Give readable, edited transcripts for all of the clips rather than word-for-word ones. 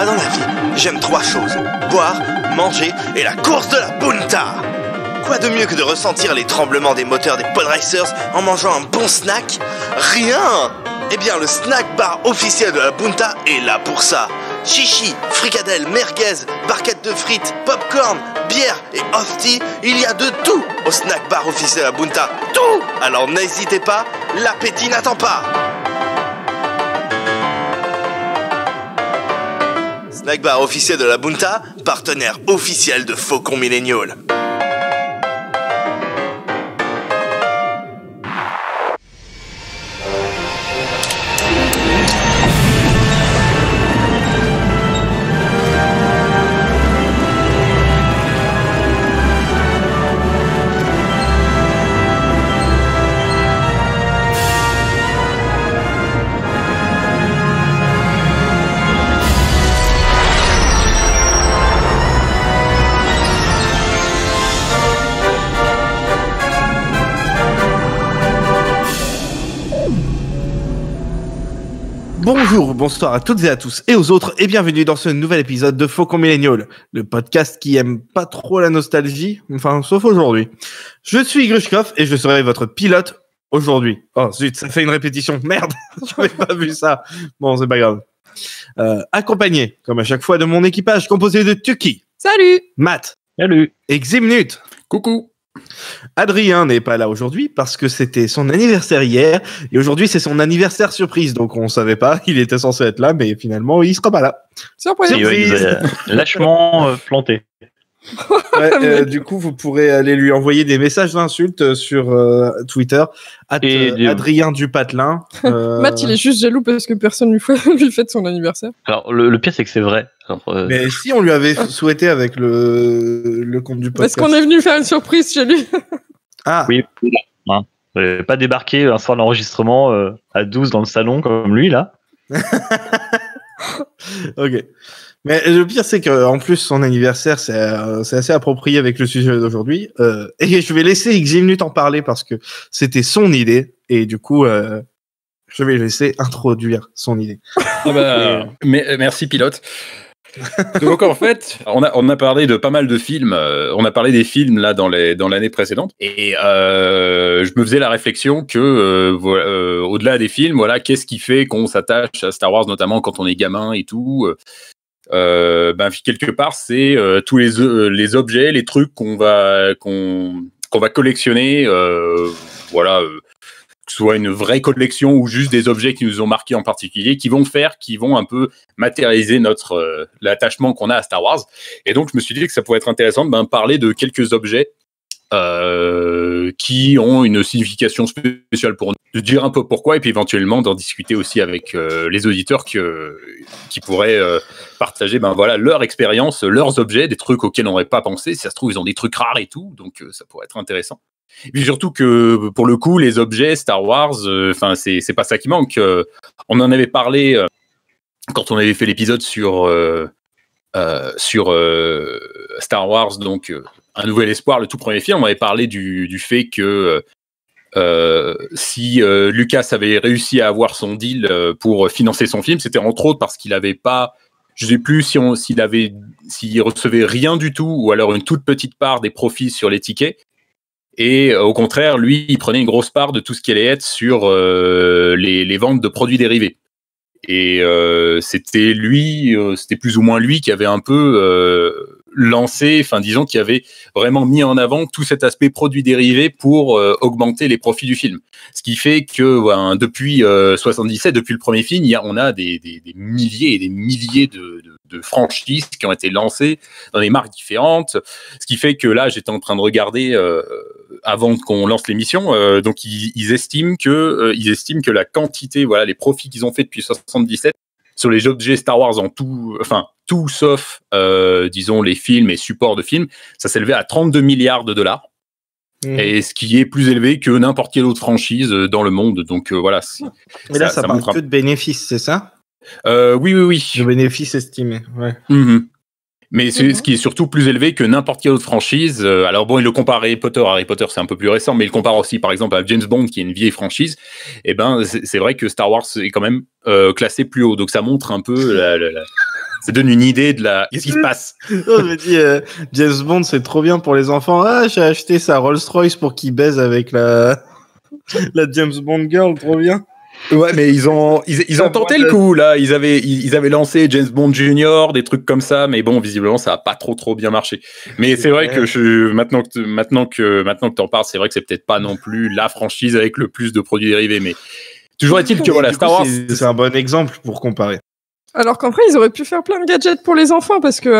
dans la vie, j'aime 3 choses. Boire, manger et la course de la Bunta. Quoi de mieux que de ressentir les tremblements des moteurs des Pod Racers en mangeant un bon snack? Rien! Eh bien, le snack bar officiel de la Bunta est là pour ça. Chichi, fricadelle, merguez, barquettes de frites, popcorn, bière et off-tea, il y a de tout au snack bar officiel de la Bunta. Tout! Alors n'hésitez pas, l'appétit n'attend pas. Snack bar officiel de la Bunta, partenaire officiel de Faucon Millennial. Bonjour, bonsoir à toutes et à tous et aux autres et bienvenue dans ce nouvel épisode de Faucon Millennial, le podcast qui aime pas trop la nostalgie, enfin sauf aujourd'hui. Je suis Grushkov et je serai votre pilote aujourd'hui. Oh zut, ça fait une répétition, merde, j'avais pas vu ça. Bon, c'est pas grave. Accompagné, comme à chaque fois, de mon équipage composé de Tuki. Salut. Matt. Salut. Et Ximnut. Coucou. Adrien n'est pas là aujourd'hui parce que c'était son anniversaire hier et aujourd'hui c'est son anniversaire surprise, donc on savait pas, il était censé être là mais finalement il sera pas là. Surprise. Il nous a lâchement planté. Ouais, du coup vous pourrez aller lui envoyer des messages d'insultes sur Twitter Adrien Dupatelin. Matt il est juste jaloux parce que personne lui fête son anniversaire. Alors le pire c'est que c'est vrai. Alors, Mais si on lui avait souhaité avec le compte du podcast. Parce qu'on est venu faire une surprise chez lui. Ah oui. Hein. Pas débarquer un soir d'enregistrement à 12 dans le salon comme lui là. Ok. Mais le pire, c'est qu'en plus, son anniversaire, c'est assez approprié avec le sujet d'aujourd'hui. Et je vais laisser Ximnut en parler parce que c'était son idée. Et du coup, je vais laisser introduire son idée. Merci, pilote. Donc en fait, on a parlé de pas mal de films. On a parlé des films là dans l'année précédente, et je me faisais la réflexion que au-delà des films, voilà, qu'est-ce qui fait qu'on s'attache à Star Wars, notamment quand on est gamin et tout. Quelque part, c'est tous les objets, les trucs qu'on va collectionner, que ce soit une vraie collection ou juste des objets qui nous ont marqués en particulier, qui vont un peu matérialiser l'attachement qu'on a à Star Wars. Et donc, je me suis dit que ça pourrait être intéressant de parler de quelques objets qui ont une signification spéciale pour nous, de dire un peu pourquoi, et puis éventuellement d'en discuter aussi avec les auditeurs qui pourraient partager leur expérience, leurs objets, des trucs auxquels on n'aurait pas pensé. Si ça se trouve, ils ont des trucs rares et tout, donc ça pourrait être intéressant. Et puis surtout que, pour le coup, les objets Star Wars, c'est pas ça qui manque. On en avait parlé quand on avait fait l'épisode sur Star Wars, donc Un Nouvel Espoir, le tout premier film. On avait parlé du fait que si Lucas avait réussi à avoir son deal pour financer son film, c'était entre autres parce qu'il n'avait pas, je ne sais plus s'il recevait rien du tout ou alors une toute petite part des profits sur les tickets. Et au contraire, lui, il prenait une grosse part de tout ce qui allait être sur les ventes de produits dérivés. Et c'était plus ou moins lui qui avait un peu lancé, disons, qui avait vraiment mis en avant tout cet aspect produits dérivés pour augmenter les profits du film. Ce qui fait que depuis 77, depuis le premier film, on a des milliers et des milliers de franchises qui ont été lancées dans des marques différentes. Ce qui fait que là, j'étais en train de regarder avant qu'on lance l'émission, donc ils estiment que la quantité, les profits qu'ils ont fait depuis 77 sur les objets Star Wars en tout, tout sauf, disons, les films et supports de films, ça s'élevait à 32 milliards de dollars. Et ce qui est plus élevé que n'importe quelle autre franchise dans le monde. Donc voilà. Mais là, ça parle que de bénéfices, c'est ça? Oui. De bénéfices estimés, ouais. Mais c'est ce qui est surtout plus élevé que n'importe quelle autre franchise. Alors bon, il le compare à Harry Potter. Harry Potter, c'est un peu plus récent, mais il le compare aussi, par exemple, à James Bond, qui est une vieille franchise. Et c'est vrai que Star Wars est quand même classé plus haut. Donc ça montre un peu Ça donne une idée de la. Qu'est-ce qui se passe? Je me dis, James Bond, c'est trop bien pour les enfants. Ah, j'ai acheté sa Rolls-Royce pour qu'il baise avec la James Bond girl, trop bien. Ouais, mais ils ont tenté le coup là. Ils avaient lancé James Bond Junior, des trucs comme ça, mais bon, visiblement, ça a pas trop bien marché. Mais c'est vrai que maintenant que t'en parles, c'est vrai que c'est peut-être pas non plus la franchise avec le plus de produits dérivés, mais toujours est-il que voilà, Star Wars, c'est un bon exemple pour comparer. Alors qu'en vrai, ils auraient pu faire plein de gadgets pour les enfants parce que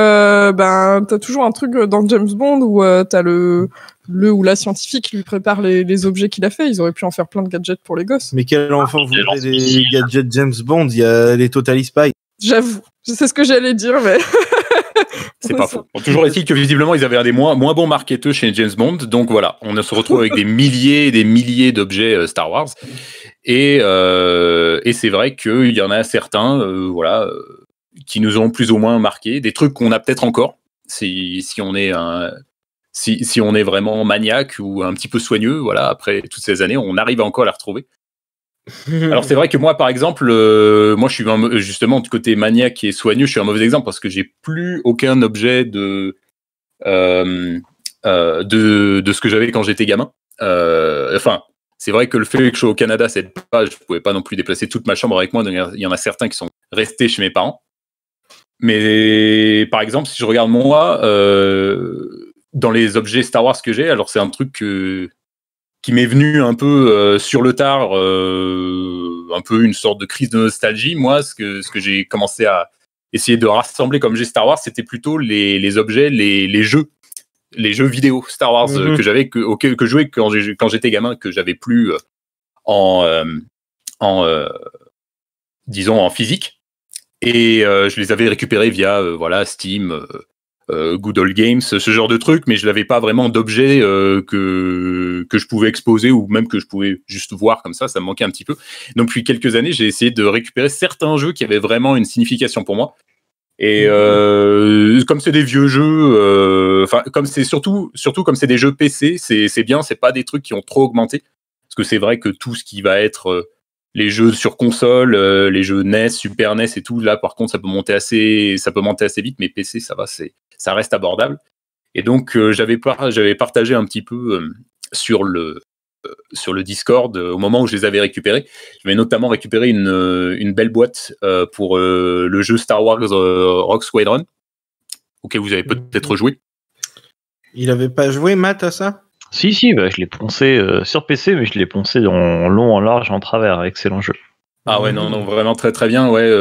t'as toujours un truc dans James Bond où t'as le ou la scientifique qui lui prépare les objets qu'il a fait. Ils auraient pu en faire plein de gadgets pour les gosses. Mais quel enfant voudrait des gadgets James Bond? Il y a les Totally Spies. J'avoue, c'est ce que j'allais dire, mais c'est pas faux. Toujours est-il que visiblement ils avaient un des moins bons marketeurs chez James Bond, donc voilà, on se retrouve avec des milliers et des milliers d'objets Star Wars, et c'est vrai qu'il y en a certains, qui nous ont plus ou moins marqué, des trucs qu'on a peut-être encore, si on est si on est vraiment maniaque ou un petit peu soigneux, voilà, après toutes ces années, on arrive encore à les retrouver. Alors c'est vrai que moi, par exemple, moi je suis justement du côté maniaque et soigneux, je suis un mauvais exemple parce que j'ai plus aucun objet de ce que j'avais quand j'étais gamin. Enfin, c'est vrai que le fait que je sois au Canada, c'est pas, je pouvais pas non plus déplacer toute ma chambre avec moi. Donc il y en a certains qui sont restés chez mes parents. Mais par exemple, si je regarde moi, dans les objets Star Wars que j'ai, alors c'est un truc qui m'est venu un peu sur le tard, un peu une sorte de crise de nostalgie. Moi, ce que j'ai commencé à essayer de rassembler comme j'ai Star Wars, c'était plutôt les objets, les jeux vidéo Star Wars que j'avais, que je jouais quand j'étais gamin, que j'avais plus disons en physique. Et je les avais récupérés via Steam, Good Old Games, ce genre de trucs, mais je n'avais pas vraiment d'objets que je pouvais exposer ou même que je pouvais juste voir comme ça me manquait un petit peu. Donc depuis quelques années, j'ai essayé de récupérer certains jeux qui avaient vraiment une signification pour moi. Et comme c'est des vieux jeux, comme c'est surtout comme c'est des jeux PC, c'est bien, c'est pas des trucs qui ont trop augmenté. Parce que c'est vrai que tout ce qui va être les jeux sur console, les jeux NES, Super NES et tout, là par contre ça peut monter assez vite, mais PC ça va, ça reste abordable. Et donc j'avais partagé un petit peu sur le Discord au moment où je les avais récupérés. J'avais notamment récupéré une belle boîte pour le jeu Star Wars Rogue Squadron, auquel vous avez peut-être joué. Il avait pas joué, Matt, à ça? Si, je l'ai poncé sur PC, mais je l'ai poncé en long, en large, en travers. Excellent jeu. Ah ouais, non, vraiment très très bien, ouais.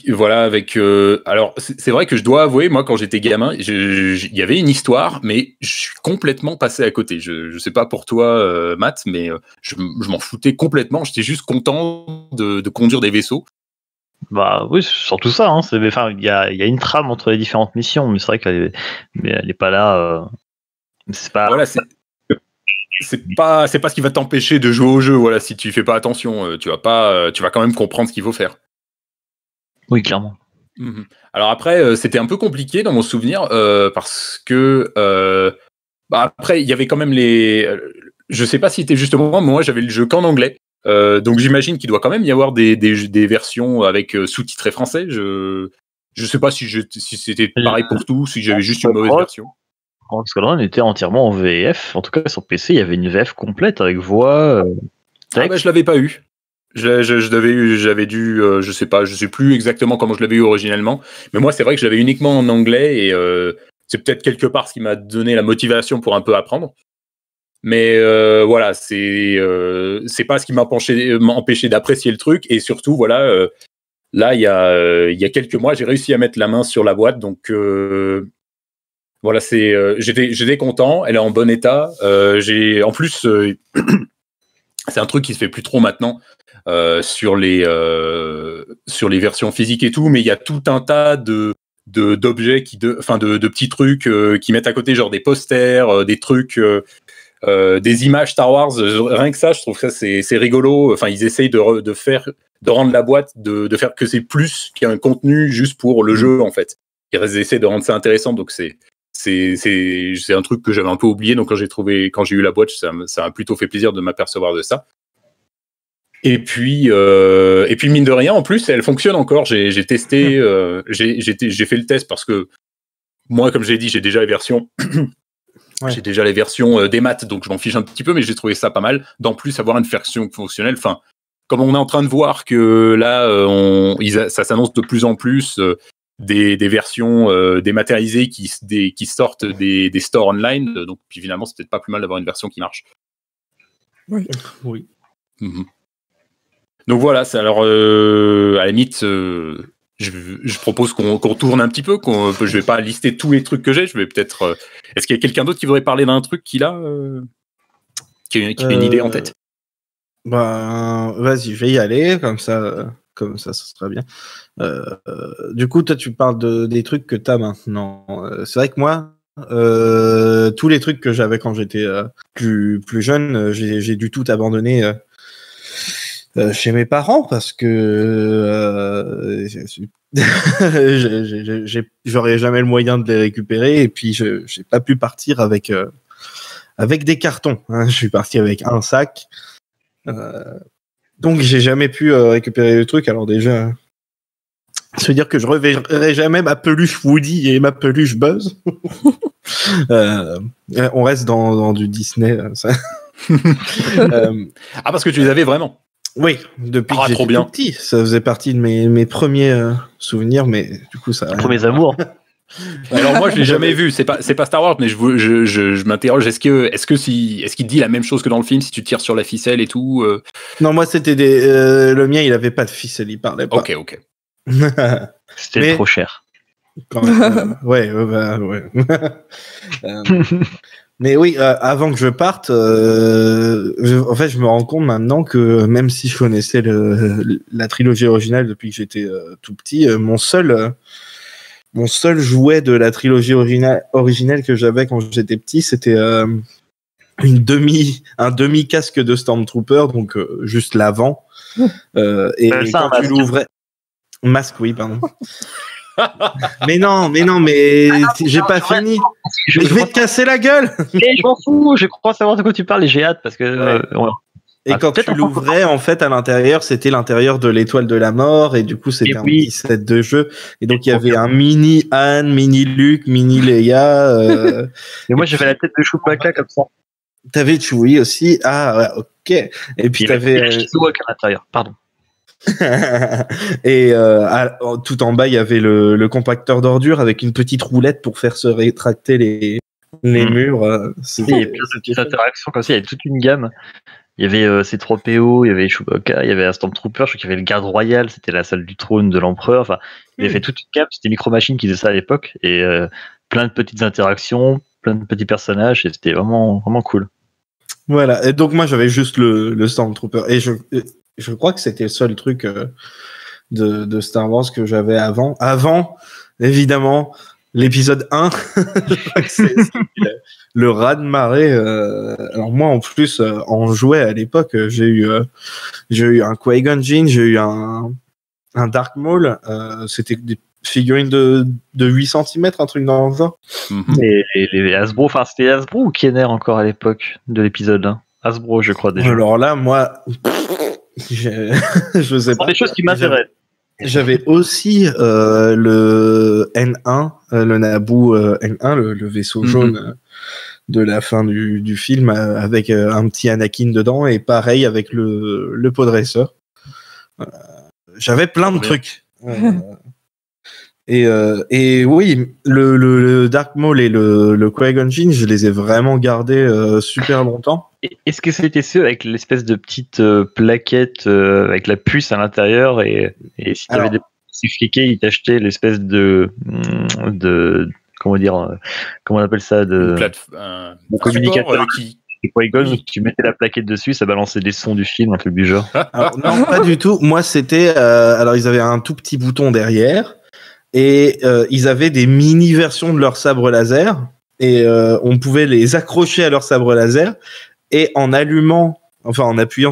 Voilà, avec. Alors, c'est vrai que je dois avouer, moi, quand j'étais gamin, il y avait une histoire, mais je suis complètement passé à côté. Je sais pas pour toi, Matt, mais je m'en foutais complètement. J'étais juste content de conduire des vaisseaux. Bah oui, surtout ça. Hein. Il y a une trame entre les différentes missions, mais c'est vrai qu'elle est pas là. C'est pas. Voilà, c'est pas ce qui va t'empêcher de jouer au jeu. Voilà, si tu fais pas attention, tu vas quand même comprendre ce qu'il faut faire. Oui, clairement. Alors après, c'était un peu compliqué dans mon souvenir parce que après il y avait quand même je sais pas si c'était justement moi j'avais le jeu qu'en anglais, donc j'imagine qu'il doit quand même y avoir des versions avec sous-titrés français. Je sais pas si c'était pareil pour tout, si j'avais juste une mauvaise version. Rogue Squadron était entièrement en VF. En tout cas sur PC, il y avait une VF complète avec voix. Texte. Je l'avais pas eu. J'avais dû, je sais plus exactement comment je l'avais eu originellement, mais moi c'est vrai que je l'avais uniquement en anglais et c'est peut-être quelque part ce qui m'a donné la motivation pour un peu apprendre. Mais voilà, c'est pas ce qui m'a empêché d'apprécier le truc, et surtout voilà, là il y a quelques mois j'ai réussi à mettre la main sur la boîte, donc voilà, j'étais content, elle est en bon état. En plus c'est un truc qui se fait plus trop maintenant. Sur les versions physiques et tout, mais il y a tout un tas d'objets de petits trucs qui mettent à côté, genre des posters, des trucs, des images Star Wars. Rien que ça, je trouve que ça c'est rigolo. Enfin, ils essayent de rendre la boîte, de faire que c'est plus qu'un contenu juste pour le jeu en fait. Ils essaient de rendre ça intéressant, donc c'est un truc que j'avais un peu oublié. Donc quand j'ai eu la boîte, ça m'a plutôt fait plaisir de m'apercevoir de ça. Et puis mine de rien, en plus, elle fonctionne encore. J'ai testé, j'ai fait le test parce que moi, comme j'ai dit, j'ai déjà les versions. Ouais. J'ai déjà les versions des maths, donc je m'en fiche un petit peu, mais j'ai trouvé ça pas mal. D'en plus, avoir une version fonctionnelle. Enfin, comme on est en train de voir que là, ça s'annonce de plus en plus des versions dématérialisées qui sortent des stores online. Donc, puis finalement, c'est peut-être pas plus mal d'avoir une version qui marche. Oui. Oui. Mm-hmm. Donc voilà, c'est alors à la limite, je propose qu'on tourne un petit peu. Je vais pas lister tous les trucs que j'ai. Je vais peut-être. Est-ce qu'il y a quelqu'un d'autre qui voudrait parler d'un truc qui a une idée en tête? Vas-y, je vais y aller, comme ça, ça sera bien. Du coup, toi, tu parles des trucs que t'as maintenant. C'est vrai que moi, tous les trucs que j'avais quand j'étais plus jeune, j'ai dû tout abandonner chez mes parents parce que j'aurais jamais le moyen de les récupérer et puis j'ai pas pu partir avec des cartons. Hein. Je suis parti avec un sac. Donc j'ai jamais pu récupérer le truc. Alors déjà, ça veut dire que je reverrai jamais ma peluche Woody et ma peluche Buzz. On reste dans du Disney. Ça. Ah, parce que tu les avais vraiment. Oui, depuis que j'étais trop bien. tout petit. Ça faisait partie de mes premiers souvenirs, mais du coup ça. Premiers amours. Alors moi je l'ai jamais vu, c'est pas Star Wars, mais je m'interroge, est-ce qu'il dit la même chose que dans le film si tu tires sur la ficelle et tout Non, moi c'était le mien, il avait pas de ficelle, il parlait pas. Ok. C'était trop cher. Ouais. Mais oui, avant que je parte, en fait, je me rends compte maintenant que même si je connaissais la trilogie originale depuis que j'étais tout petit, mon seul jouet de la trilogie originale que j'avais quand j'étais petit, c'était un demi casque de Stormtrooper, donc juste l'avant. Et quand tu l'ouvrais, masque, oui, pardon. mais j'ai pas fini. Je vais te casser la gueule. Je m'en fous, je crois savoir de quoi tu parles et j'ai hâte parce que. Ouais. Et quand tu l'ouvrais, en fait, à l'intérieur, c'était l'intérieur de l'étoile de la mort, et du coup, c'était un petit set de jeu. Et donc, il y avait un mini Anne, mini Luke, mini Leia. Et moi, j'avais la tête de Chewbacca comme ça. T'avais Chewie aussi. Ah, ouais, ok. Et puis, t'avais. à l'intérieur, pardon. Et tout en bas, il y avait le compacteur d'ordures avec une petite roulette pour faire se rétracter les murs. Il y avait plein de petites interactions comme ça, il y avait toute une gamme. Il y avait C3PO, il y avait Chewbacca, il y avait un Stormtrooper, je crois qu'il y avait le garde royal, c'était la salle du trône de l'empereur. Enfin, il avait fait toute une gamme, c'était Micro Machines qui faisait ça à l'époque, et plein de petites interactions, plein de petits personnages, et c'était vraiment, vraiment cool. Voilà, et donc moi j'avais juste le Stormtrooper, et je crois que c'était le seul truc de Star Wars que j'avais avant. Avant, évidemment, l'épisode 1, je crois que c'est le raz-de-marée. Alors moi, en plus, en jouet à l'époque, j'ai eu un Qui-Gon Jinn, j'ai eu un Dark Maul. C'était des figurines de 8 cm, un truc dans le genre. Et les Hasbro, enfin c'était Hasbro ou Kenner encore à l'époque de l'épisode 1 Hasbro, je crois déjà. Alors là, moi, je sais pas. C'est des choses qui m'intéressent. J'avais aussi le N1, le Naboo N1, le vaisseau jaune de la fin du film, avec un petit Anakin dedans, et pareil avec le Podracer. J'avais plein de trucs. Et oui, le Dark Maul et le Qui-Gon Jinn, je les ai vraiment gardés super longtemps. Est-ce que c'était ceux avec l'espèce de petite plaquette avec la puce à l'intérieur et si tu avais des petits fliqués, ils t'achetaient l'espèce de comment dire, comment on appelle ça, de communicateur qui Qui-Gon, tu mettais la plaquette dessus, ça balançait des sons du film, un truc du genre. Alors, non, pas du tout. Moi, c'était alors ils avaient un tout petit bouton derrière. Et ils avaient des mini versions de leur sabre laser et on pouvait les accrocher à leur sabre laser et en appuyant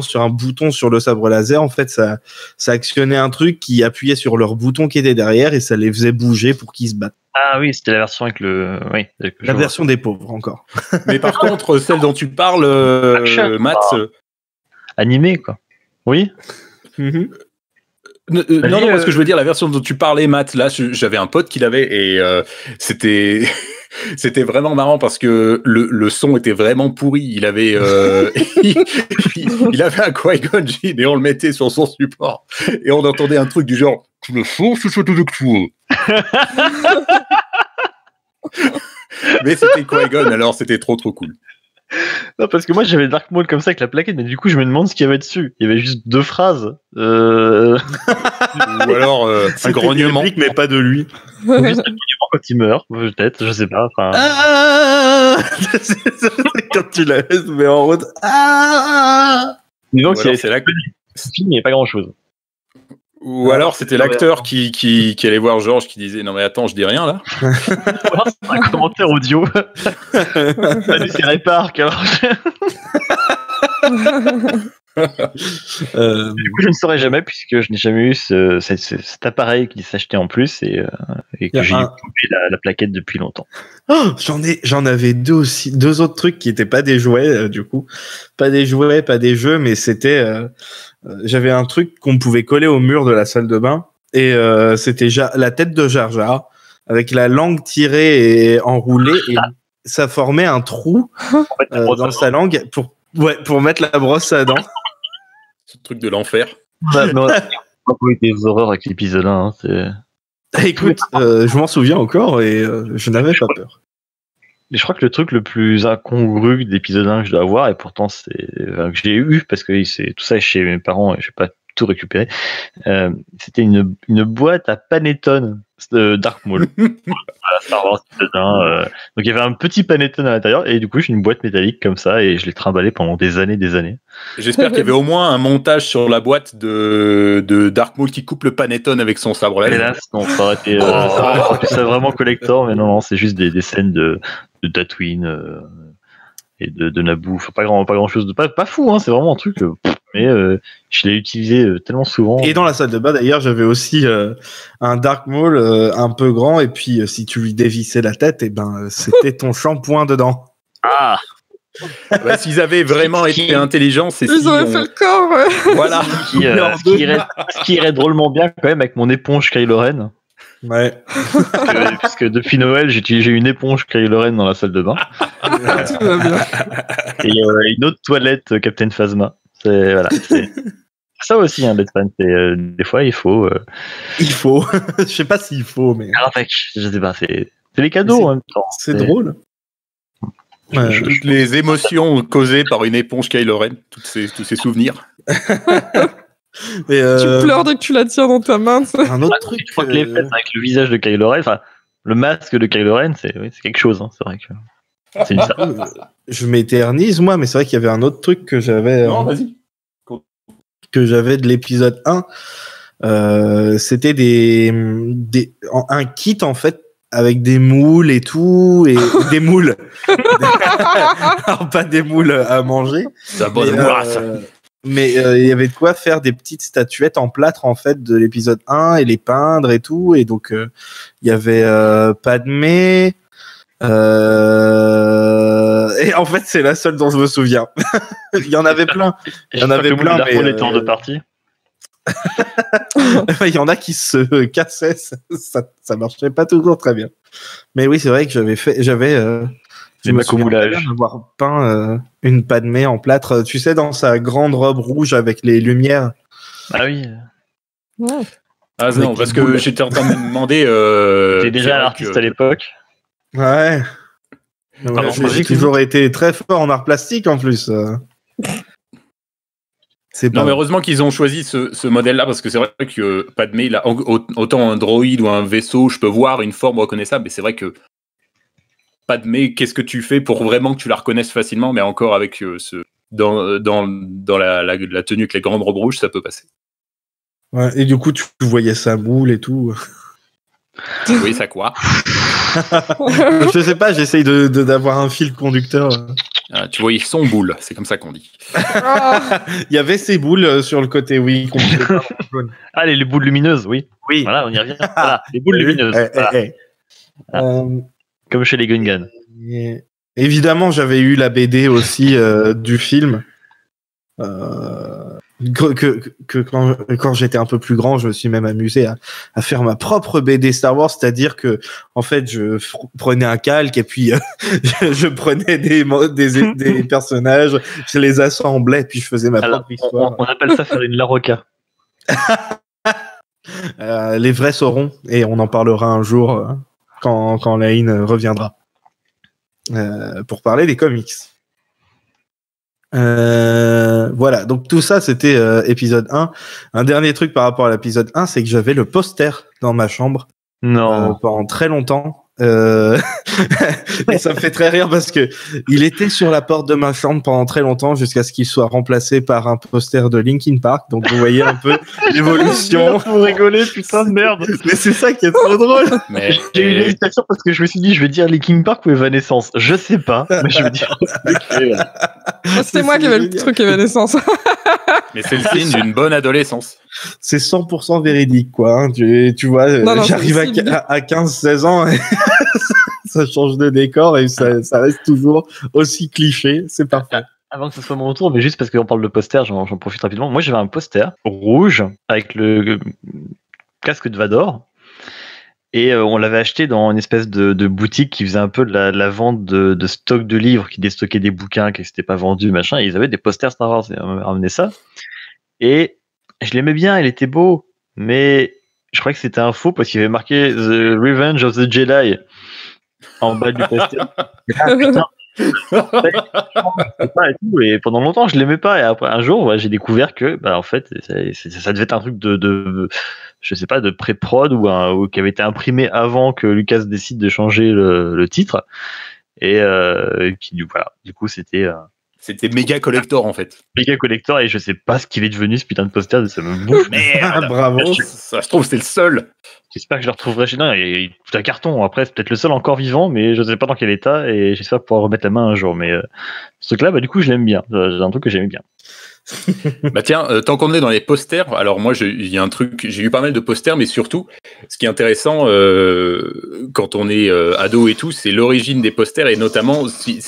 sur un bouton sur le sabre laser, en fait, ça actionnait un truc qui appuyait sur leur bouton qui était derrière et ça les faisait bouger pour qu'ils se battent. Ah oui, c'était la version avec le... Oui, la version des pauvres, encore. Mais par contre, celle dont tu parles, Matt... Animé, quoi. Oui. Non, parce que je veux dire, la version dont tu parlais, Matt, là, j'avais un pote qui l'avait et c'était vraiment marrant parce que le son était vraiment pourri. Il avait il avait un Qui-Gon Jinn et on le mettait sur son support et on entendait un truc du genre « Tu le fous, c'est de tout ». Mais c'était Qui-Gon, alors c'était trop cool. Non, parce que moi j'avais Dark Maul comme ça avec la plaquette, mais du coup je me demande ce qu'il y avait dessus. Il y avait juste 2 phrases. Ou alors un grognement. Réplique, mais pas de lui. Juste un grognement quand il meurt, peut-être, je sais pas. Enfin... Quand tu la laisses, mais en route. Disons Ou que alors, c'est là que- ce film, il n'y a pas grand chose. Ou alors c'était l'acteur qui allait voir Georges qui disait « Non mais attends, je dis rien là ». Alors, c'est un commentaire audio. Salut, c'est Réparc. Alors... Du coup, je ne saurais jamais puisque je n'ai jamais eu cet appareil qui s'achetait en plus et que j'ai coupé la plaquette depuis longtemps. Oh, j'en avais 2 aussi, 2 autres trucs qui étaient pas des jouets du coup, pas des jouets, pas des jeux, mais c'était j'avais un truc qu'on pouvait coller au mur de la salle de bain et c'était la tête de Jar Jar avec la langue tirée et enroulée et ça formait un trou dans sa langue pour mettre la brosse à dents. Ce truc de l'enfer. Non, pas eu des horreurs avec l'épisode 1. Hein, écoute, je m'en souviens encore et je n'avais pas peur. Mais je crois que le truc le plus incongru d'épisode 1 que je dois avoir, et pourtant que j'ai eu, parce que c'est tout ça chez mes parents et je vais pas tout récupérer, c'était une boîte à panettone de Dark Maul. Star Wars épisode 1, donc il y avait un petit panettone à l'intérieur et du coup j'ai une boîte métallique comme ça et je l'ai trimballé pendant des années. J'espère qu'il y avait au moins un montage sur la boîte de Dark Maul qui coupe le panettone avec son sabre laser. Hélas, non, ça aurait été ça vraiment collector, mais non, c'est juste des scènes de Tatooine et de Naboo. Enfin, pas grand chose de pas fou, hein, c'est vraiment un truc. Mais je l'ai utilisé tellement souvent. Et dans la salle de bain, d'ailleurs, j'avais aussi un Dark Maul un peu grand, et puis si tu lui dévissais la tête, et ben c'était ton shampoing dedans. Ah. Bah, s'ils avaient vraiment été intelligents, c'est Ils auraient fait le corps. Voilà. Ce qui irait drôlement bien quand même avec mon éponge Kylo Ren. Ouais. Parce que depuis Noël, j'ai une éponge Kylo Ren dans la salle de bain. Tout va bien. Et une autre toilette Captain Phasma. C'est ça aussi, hein, d'être fan. Des fois, il faut. Il faut. Je sais pas s'il faut, mais. Avec, je sais pas. C'est les cadeaux en même temps. C'est drôle. Toutes les émotions causées par une éponge Kylo Ren, tous ces souvenirs. Mais Tu pleures dès que tu la tiens dans ta main. un autre truc. Je crois que les fêtes avec le visage de Kylo Ren, enfin, le masque de Kylo Ren, c'est quelque chose. Hein, c'est vrai que. C'est une je m'éternise, moi, mais c'est vrai qu'il y avait un autre truc que j'avais. Non, vas-y. Que j'avais de l'épisode 1. C'était un kit, en fait, avec des moules et tout, et des moules. Alors, pas des moules à manger. C'est la bonne boisse. Mais il y avait de quoi faire des petites statuettes en plâtre, en fait, de l'épisode 1 et les peindre et tout. Et donc, il y avait Padmé. Et en fait, c'est la seule dont je me souviens. Il y en avait plein. Il y en avait plein, mais les temps de partie. il y en a qui se cassaient. Ça marchait pas toujours très bien. Mais oui, c'est vrai que j'avais avoir peint une Padmé en plâtre. Tu sais, dans sa grande robe rouge avec les lumières. Ah oui. Ouais. Ah non, parce que j'étais en train de me demander. J'étais déjà un artiste à l'époque. Ouais. J'ai toujours été très fort en art plastique en plus. Non, mais heureusement qu'ils ont choisi ce modèle-là, parce que c'est vrai que Padmé, il a autant un droïde ou un vaisseau, je peux voir une forme reconnaissable, mais c'est vrai que Padmé, qu'est-ce que tu fais pour vraiment que tu la reconnaisses facilement, mais encore avec dans la tenue avec les grandes robes rouges, ça peut passer. Ouais, et du coup, tu voyais sa boule et tout. Oui, ça quoi. Je sais pas, j'essaye d'avoir un fil conducteur. Ah, tu voyais son boule, c'est comme ça qu'on dit. Il y avait ces boules sur le côté, oui. Ah, les boules lumineuses, oui. Oui. Voilà, on y revient. Voilà, les boules lumineuses. Voilà. Comme chez les Gungans. Évidemment, j'avais eu la BD aussi du film. que quand j'étais un peu plus grand, je me suis même amusé à faire ma propre BD Star Wars, c'est-à-dire que en fait, je prenais un calque et puis je prenais des personnages, je les assemblais, puis je faisais ma propre histoire. On appelle ça faire une Larocca. Les vrais sauront, et on en parlera un jour quand Lane reviendra pour parler des comics. Voilà, donc tout ça c'était épisode 1. Un dernier truc par rapport à l'épisode 1, c'est que j'avais le poster dans ma chambre pendant très longtemps. Et ça me fait très rire parce que il était sur la porte de ma chambre pendant très longtemps jusqu'à ce qu'il soit remplacé par un poster de Linkin Park. Donc vous voyez un peu l'évolution. Vous rigolez, putain de merde. Mais c'est ça qui est trop drôle. Mais J'ai eu une hésitation parce que je me suis dit, je vais dire Linkin Park ou Evanescence. Je sais pas, mais je vais dire. C'était moi qui avais le truc Evanescence. mais c'est le signe d'une bonne adolescence. C'est 100% véridique, quoi. Hein. Tu vois, Non, j'arrive à 15-16 ans et ça change de décor et ça reste toujours aussi cliché. C'est parfait. Avant que ce soit mon tour, mais juste parce qu'on parle de poster, j'en profite rapidement. Moi, j'avais un poster rouge avec le casque de Vador. Et on l'avait acheté dans une espèce de boutique qui faisait un peu de la vente de stock de livres, qui déstockait des bouquins qui n'étaient pas vendus, machin. Et ils avaient des posters Star Wars. Et on m'a ramené ça. Et je l'aimais bien, il était beau. Mais je croyais que c'était un faux parce qu'il avait marqué The Revenge of the Jedi en bas du poster. Putain. Et pendant longtemps, je l'aimais pas. Et après, un jour, j'ai découvert que, en fait, ça devait être un truc je sais pas, de pré-prod ou qui avait été imprimé avant que Lucas décide de changer le titre. Et voilà. Du coup, c'était méga collector en fait. Méga collector et je sais pas ce qu'il est devenu ce putain de poster. Ça me bouffe. Merde. Bravo. Ça se trouve c'est le seul. J'espère que je le retrouverai chez nous. Il tout un carton. Après, c'est peut-être le seul encore vivant, mais je sais pas dans quel état. Et j'espère pouvoir remettre la main un jour. Mais ce truc-là, du coup, je l'aime bien. C'est un truc que j'aime bien. Bah tiens, tant qu'on est dans les posters, alors moi il y a un truc, j'ai eu pas mal de posters, mais surtout, ce qui est intéressant quand on est ado et tout, c'est l'origine des posters et notamment il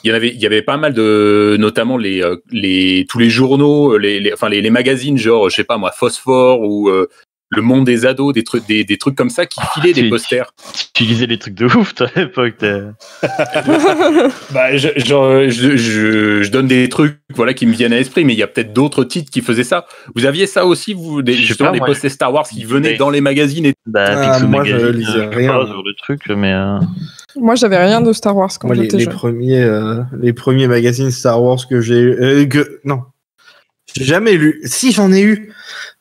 y avait pas mal de, notamment tous les journaux, les magazines genre je sais pas moi Phosphore ou Le Monde des ados, des trucs comme ça qui filaient des posters. Tu lisais des trucs de ouf toi à l'époque. Bah, je donne des trucs voilà qui me viennent à l'esprit, mais il y a peut-être d'autres titres qui faisaient ça. Vous aviez ça aussi, vous, des posters Star Wars qui venaient dans les magazines et... Moi, je lisais rien. Le truc, mais Moi, j'avais rien de Star Wars quand j'étais jeune. Les premiers magazines Star Wars que j'ai eu, non, j'ai jamais lu. Si j'en ai eu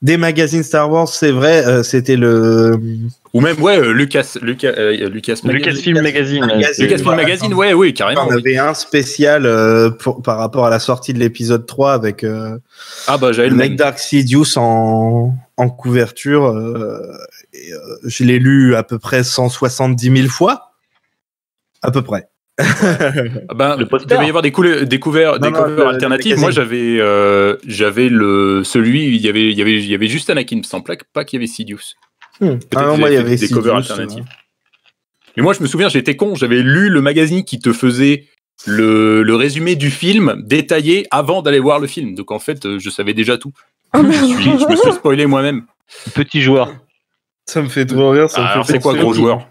des magazines Star Wars, c'est vrai, c'était le. Ou même Lucasfilm Magazine. Lucasfilm Magazine, oui, carrément. On avait un spécial par rapport à la sortie de l'épisode 3 avec j'avais le mec Dark Sidious en couverture. Je l'ai lu à peu près 170 000 fois, à peu près. Il devait y avoir des covers alternatives. Moi, j'avais celui, il y avait juste Anakin, il me semble pas qu'il y avait Sidious. Peut-être moi, il y avait des covers alternatifs. Mais moi, je me souviens, j'étais con, j'avais lu le magazine qui te faisait le résumé du film détaillé avant d'aller voir le film. Donc en fait, je savais déjà tout. Je me suis spoilé moi-même. Petit joueur. Ça me fait trop rire. Alors c'est quoi gros joueur?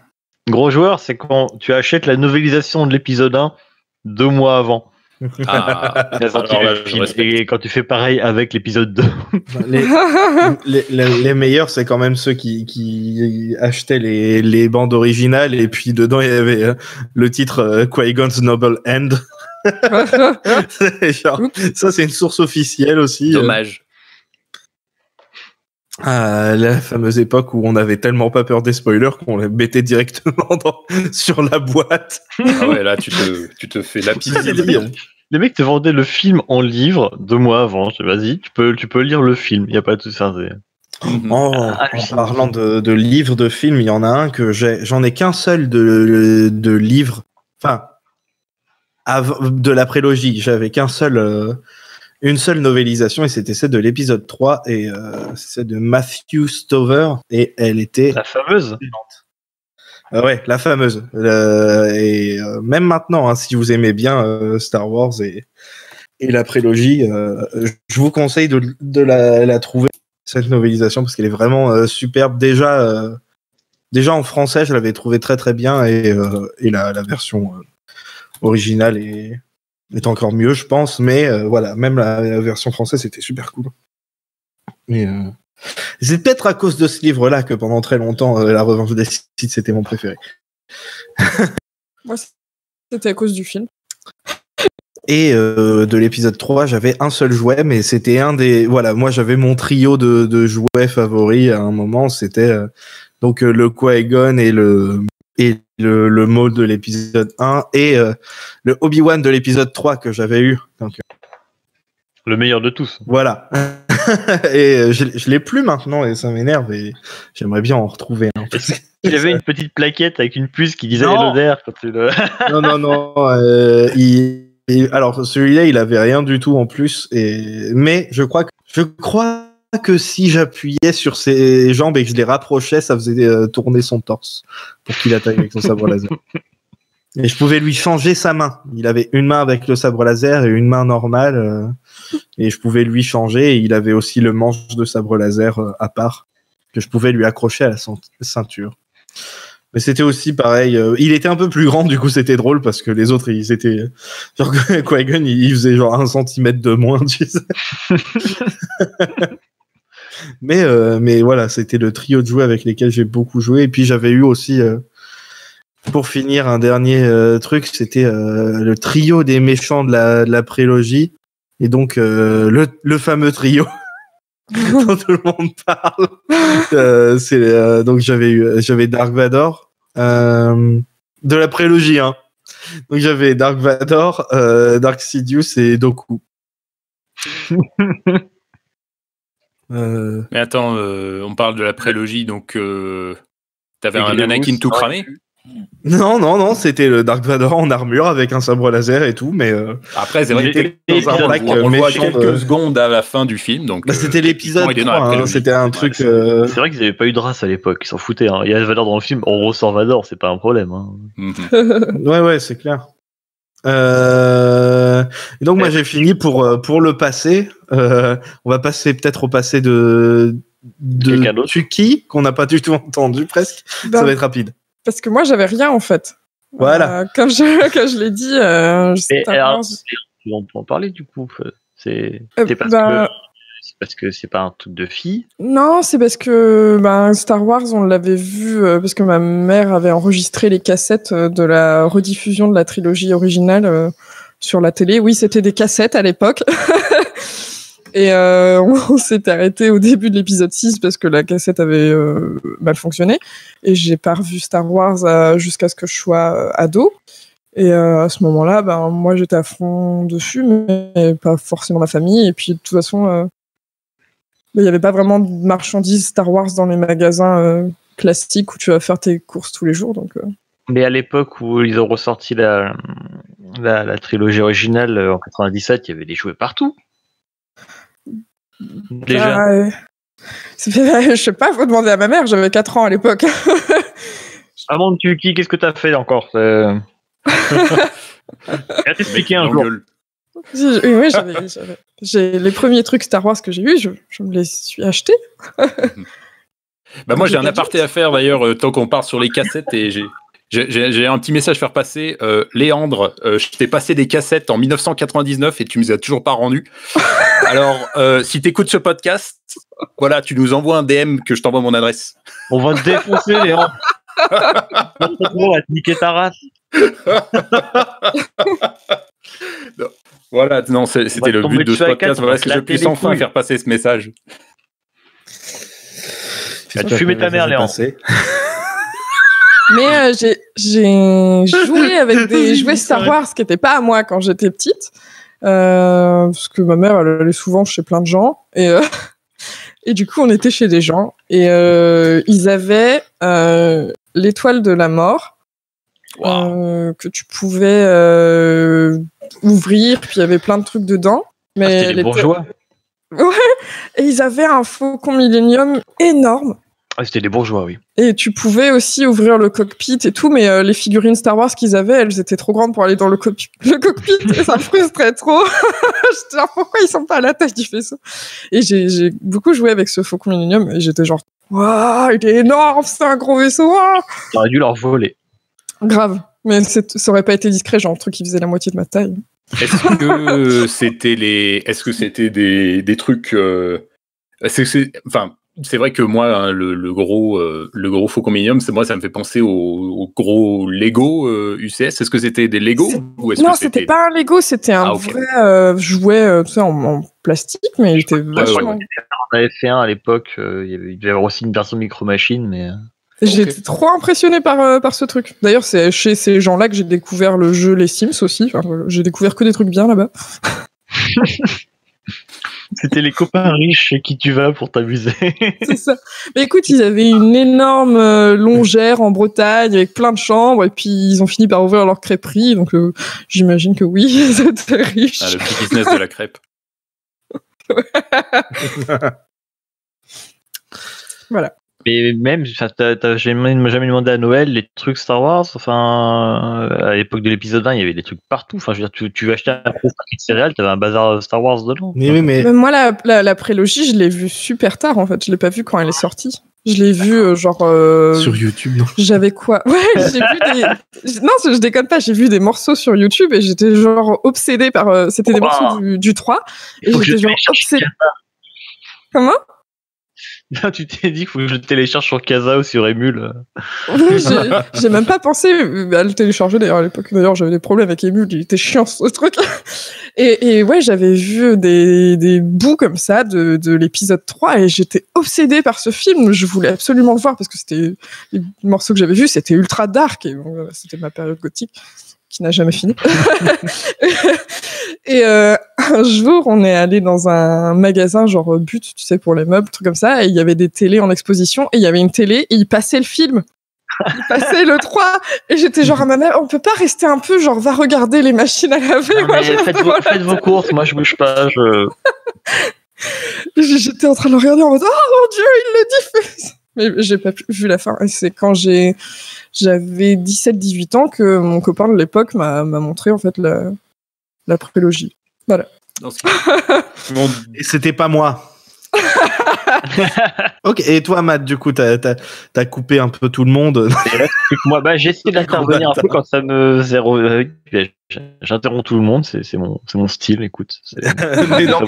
Gros joueur, c'est quand tu achètes la novélisation de l'épisode 1 2 mois avant. Et quand tu fais pareil avec l'épisode 2. Les meilleurs, c'est quand même ceux qui achetaient les bandes originales et puis dedans il y avait le titre Qui-Gon's Noble End. Ça, c'est une source officielle aussi. Dommage. La fameuse époque où on avait tellement pas peur des spoilers qu'on les mettait directement sur la boîte. Ah ouais, là tu te fais lapider. Les mecs te vendaient le film en livre 2 mois avant. Vas-y, tu peux lire le film. Il y a pas tout ça. En parlant de livres, de films, il y en a un que j'en ai qu'un seul de livre. Enfin, de la prélogie, j'avais qu'un seul. Une seule novélisation et c'était celle de l'épisode 3 et c'est celle de Matthew Stover et elle était la fameuse. Ouais, la fameuse. Et même maintenant, hein, si vous aimez bien Star Wars la prélogie, je vous conseille de la trouver, cette novélisation, parce qu'elle est vraiment superbe. Déjà en français, je l'avais trouvé très très bien, et la version originale est encore mieux, je pense. Mais voilà, même la version française, c'était super cool. Et c'est peut-être à cause de ce livre-là que pendant très longtemps, La Revanche des Sith, c'était mon préféré. Moi, c'était à cause du film. Et de l'épisode 3, j'avais un seul jouet, mais c'était un des... Voilà, moi j'avais mon trio de jouets favoris à un moment, c'était donc le Qui-Gon et le Maul de l'épisode 1, et le Obi-Wan de l'épisode 3 que j'avais eu. Donc, Le meilleur de tous. voilà. Et je l'ai plus maintenant, et ça m'énerve, et j'aimerais bien en retrouver un. Il avait une petite plaquette avec une puce qui disait Non. Hello there quand tu le... Non. Alors celui-là, il avait rien du tout en plus. Mais je crois que si j'appuyais sur ses jambes et que je les rapprochais, ça faisait tourner son torse pour qu'il attaque avec son sabre laser. Et je pouvais lui changer sa main. Il avait une main avec le sabre laser et une main normale. Et je pouvais lui changer. Et il avait aussi le manche de sabre laser à part que je pouvais lui accrocher à la ceinture. Mais c'était aussi pareil. Il était un peu plus grand, du coup c'était drôle parce que les autres, ils étaient genre Qui-Gon, il faisait genre 1 centimètre de moins, tu sais. Mais voilà, c'était le trio de jouets avec lesquels j'ai beaucoup joué. Et puis j'avais eu aussi, pour finir, un dernier truc, c'était le trio des méchants de la prélogie. Et donc le fameux trio dont tout le monde parle. Donc j'avais Dark Vador de la prélogie, hein. Donc j'avais Dark Vador, Dark Sidious et Dooku. Mais attends, on parle de la prélogie, donc t'avais un Anakin tout cramé. Non, c'était le Dark Vador en armure avec un sabre laser et tout, mais après c'est vrai que on le voit quelques secondes à la fin du film, donc c'était l'épisode 3, hein, c'était un truc. C'est vrai qu'ils n'avaient pas eu de race à l'époque, ils s'en foutaient. Hein. Il y a Vador dans le film, on ressort Vador, c'est pas un problème. Hein. Ouais, c'est clair. Et donc moi j'ai fini pour le passé. On va passer peut-être au passé de Tuki qu'on n'a pas du tout entendu presque. Ça va être rapide. Parce que moi, j'avais rien, en fait. Voilà. Quand je l'ai dit, on peut en parler, du coup. C'est parce que c'est pas un truc de fille. Non, c'est parce que Star Wars, on l'avait vu, parce que ma mère avait enregistré les cassettes de la rediffusion de la trilogie originale sur la télé. Oui, c'était des cassettes à l'époque. Et on s'est arrêté au début de l'épisode 6 parce que la cassette avait mal fonctionné. Et j'ai pas revu Star Wars jusqu'à ce que je sois ado. Et à ce moment-là, moi j'étais à fond dessus, mais pas forcément ma famille. Et puis de toute façon, il n'y avait pas vraiment de marchandises Star Wars dans les magasins classiques où tu vas faire tes courses tous les jours. Donc, Mais à l'époque où ils ont ressorti la trilogie originale en 97, il y avait des jouets partout. Déjà. Je sais pas, faut demander à ma mère, j'avais 4 ans à l'époque. Avant de Tuki, qu'est-ce que t'as fait encore? Je vais t'expliquer un jour. Oui, j'ai les premiers trucs Star Wars que j'ai eu, je me les suis achetés. Moi j'ai un aparté à faire d'ailleurs, tant qu'on part sur les cassettes, et j'ai un petit message à faire passer. Léandre, je t'ai passé des cassettes en 1999 et tu me les as toujours pas rendues. Alors, si tu écoutes ce podcast, voilà, tu nous envoies un DM que je t'envoie mon adresse. On va te défoncer, Léandre. On va te niquer ta race. Non. Voilà, non, c'était le but de ce podcast. Voilà, est-ce que je puisse enfin faire passer ce message? Tu vas te fumer ta mère, Léandre. Mais j'ai joué avec des jouets Star Wars qui n'étaient pas à moi quand j'étais petite. Parce que ma mère, elle allait souvent chez plein de gens. Et du coup, on était chez des gens. Et ils avaient l'étoile de la mort. Wow. Que tu pouvais ouvrir. Puis il y avait plein de trucs dedans. Mais c'était les bourgeois. Ouais. Et ils avaient un Faucon Millenium énorme. Ah, c'était des bourgeois, oui. Et tu pouvais aussi ouvrir le cockpit et tout, mais les figurines Star Wars qu'ils avaient, elles étaient trop grandes pour aller dans le cockpit et ça me frustrait trop. J'étais genre, pourquoi ils sont pas à la taille du vaisseau? Et j'ai beaucoup joué avec ce Faucon Millenium et j'étais genre, waouh, il est énorme, c'est un gros vaisseau. Waouh. T'aurais dû leur voler. Grave. Mais ça aurait pas été discret, genre un truc qui faisait la moitié de ma taille. Est-ce que c'était des trucs enfin, c'est vrai que moi, hein, le gros Faucon Millenium, moi, ça me fait penser au gros Lego UCS. Est-ce que c'était des Lego ou est-ce Non, que c'était pas un Lego, c'était un vrai jouet tu sais, en plastique, mais il était vachement... On avait fait un à l'époque, il devait y avoir aussi une version Micro Machine, mais... J'étais trop impressionné par ce truc. D'ailleurs, c'est chez ces gens-là que j'ai découvert le jeu Les Sims aussi. Enfin, j'ai découvert que des trucs bien là-bas. C'était les copains riches chez qui tu vas pour t'amuser. C'est ça. Mais écoute, ils avaient une énorme longère en Bretagne avec plein de chambres et puis ils ont fini par ouvrir leur crêperie. Donc j'imagine que oui, ils étaient riches. Ah, le petit business de la crêpe. Voilà. Mais même, t'as jamais demandé à Noël les trucs Star Wars. Enfin, à l'époque de l'épisode 1, il y avait des trucs partout. Enfin, je veux dire, tu vas acheter un paquet de céréales, t'avais un bazar Star Wars dedans. Mais oui, mais... Moi, la prélogie, je l'ai vue super tard en fait. Je l'ai pas vue quand elle est sortie. Je l'ai vue genre. Sur YouTube, non? J'avais quoi? Ouais, j'ai vu des. Non, je déconne pas. J'ai vu des morceaux sur YouTube et j'étais genre obsédée par. C'était des morceaux du 3 et j'étais genre obsédée. Comment? Tu t'es dit qu'il faut que je le télécharge sur Casa ou sur Emule. Oui, j'ai même pas pensé à le télécharger d'ailleurs à l'époque. D'ailleurs, j'avais des problèmes avec Emule, il était chiant ce truc. Et ouais, j'avais vu des bouts comme ça de l'épisode 3 et j'étais obsédée par ce film. Je voulais absolument le voir parce que c'était les morceaux que j'avais vus, c'était ultra dark et bon, c'était ma période gothique qui n'a jamais fini. Et un jour, on est allé dans un magasin genre But, tu sais, pour les meubles, trucs comme ça, et il y avait des télés en exposition, et il y avait une télé, et il passait le film. Il passait le 3, et j'étais genre à ma mère, on peut pas rester un peu, genre, va regarder les machines à laver. Non, mais faites vos courses, moi je bouge pas. J'étais en train de le regarder en mode, oh mon Dieu, il le diffuse. Mais j'ai pas vu la fin. Et c'est quand j'avais 17-18 ans que mon copain de l'époque m'a montré en fait la prélogie. Voilà. Et c'était pas moi. Ok, et toi, Matt, du coup, t'as coupé un peu tout le monde. Moi, j'ai essayé d'intervenir un peu quand ça me j'interromps tout le monde, c'est mon style, écoute. Mais non,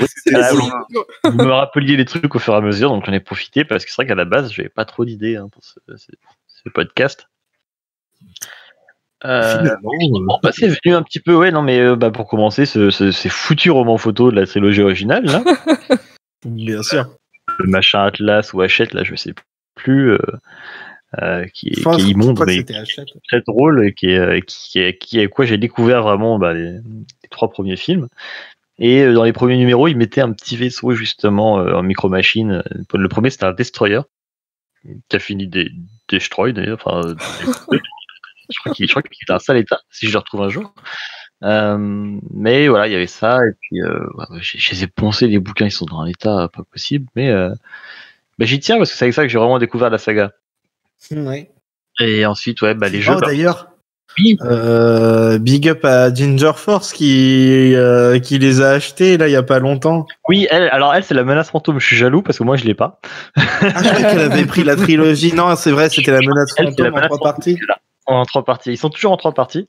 vous me rappeliez les trucs au fur et à mesure, donc j'en ai profité parce que c'est vrai qu'à la base, j'avais pas trop d'idées pour ce podcast. C'est venu un petit peu, ouais, non, mais pour commencer, ces foutus romans photo de la trilogie originale, là. Bien sûr. Le machin Atlas ou Hachette, là, je sais plus, qui est immonde, mais très drôle, et qui est quoi j'ai découvert vraiment les 3 premiers films. Et dans les premiers numéros, il mettait un petit vaisseau justement en micro-machine. Le premier, c'était un destroyer qui a fini destroy d'ailleurs. Enfin, je crois qu'il est en sale état, si je le retrouve un jour. Mais voilà, il y avait ça, et puis je les ai poncés, les bouquins, ils sont dans un état pas possible, mais j'y tiens parce que c'est avec ça que j'ai vraiment découvert la saga. Ouais. Et ensuite, ouais, les jeux. D'ailleurs, big up à Ginger Force qui les a achetés là il y a pas longtemps. Oui, elle, c'est la menace fantôme. Je suis jaloux parce que moi je l'ai pas. Je croyais qu'elle avait pris la trilogie. Non, c'est vrai, c'était la menace fantôme en 3 parties. En 3 parties. Ils sont toujours en 3 parties.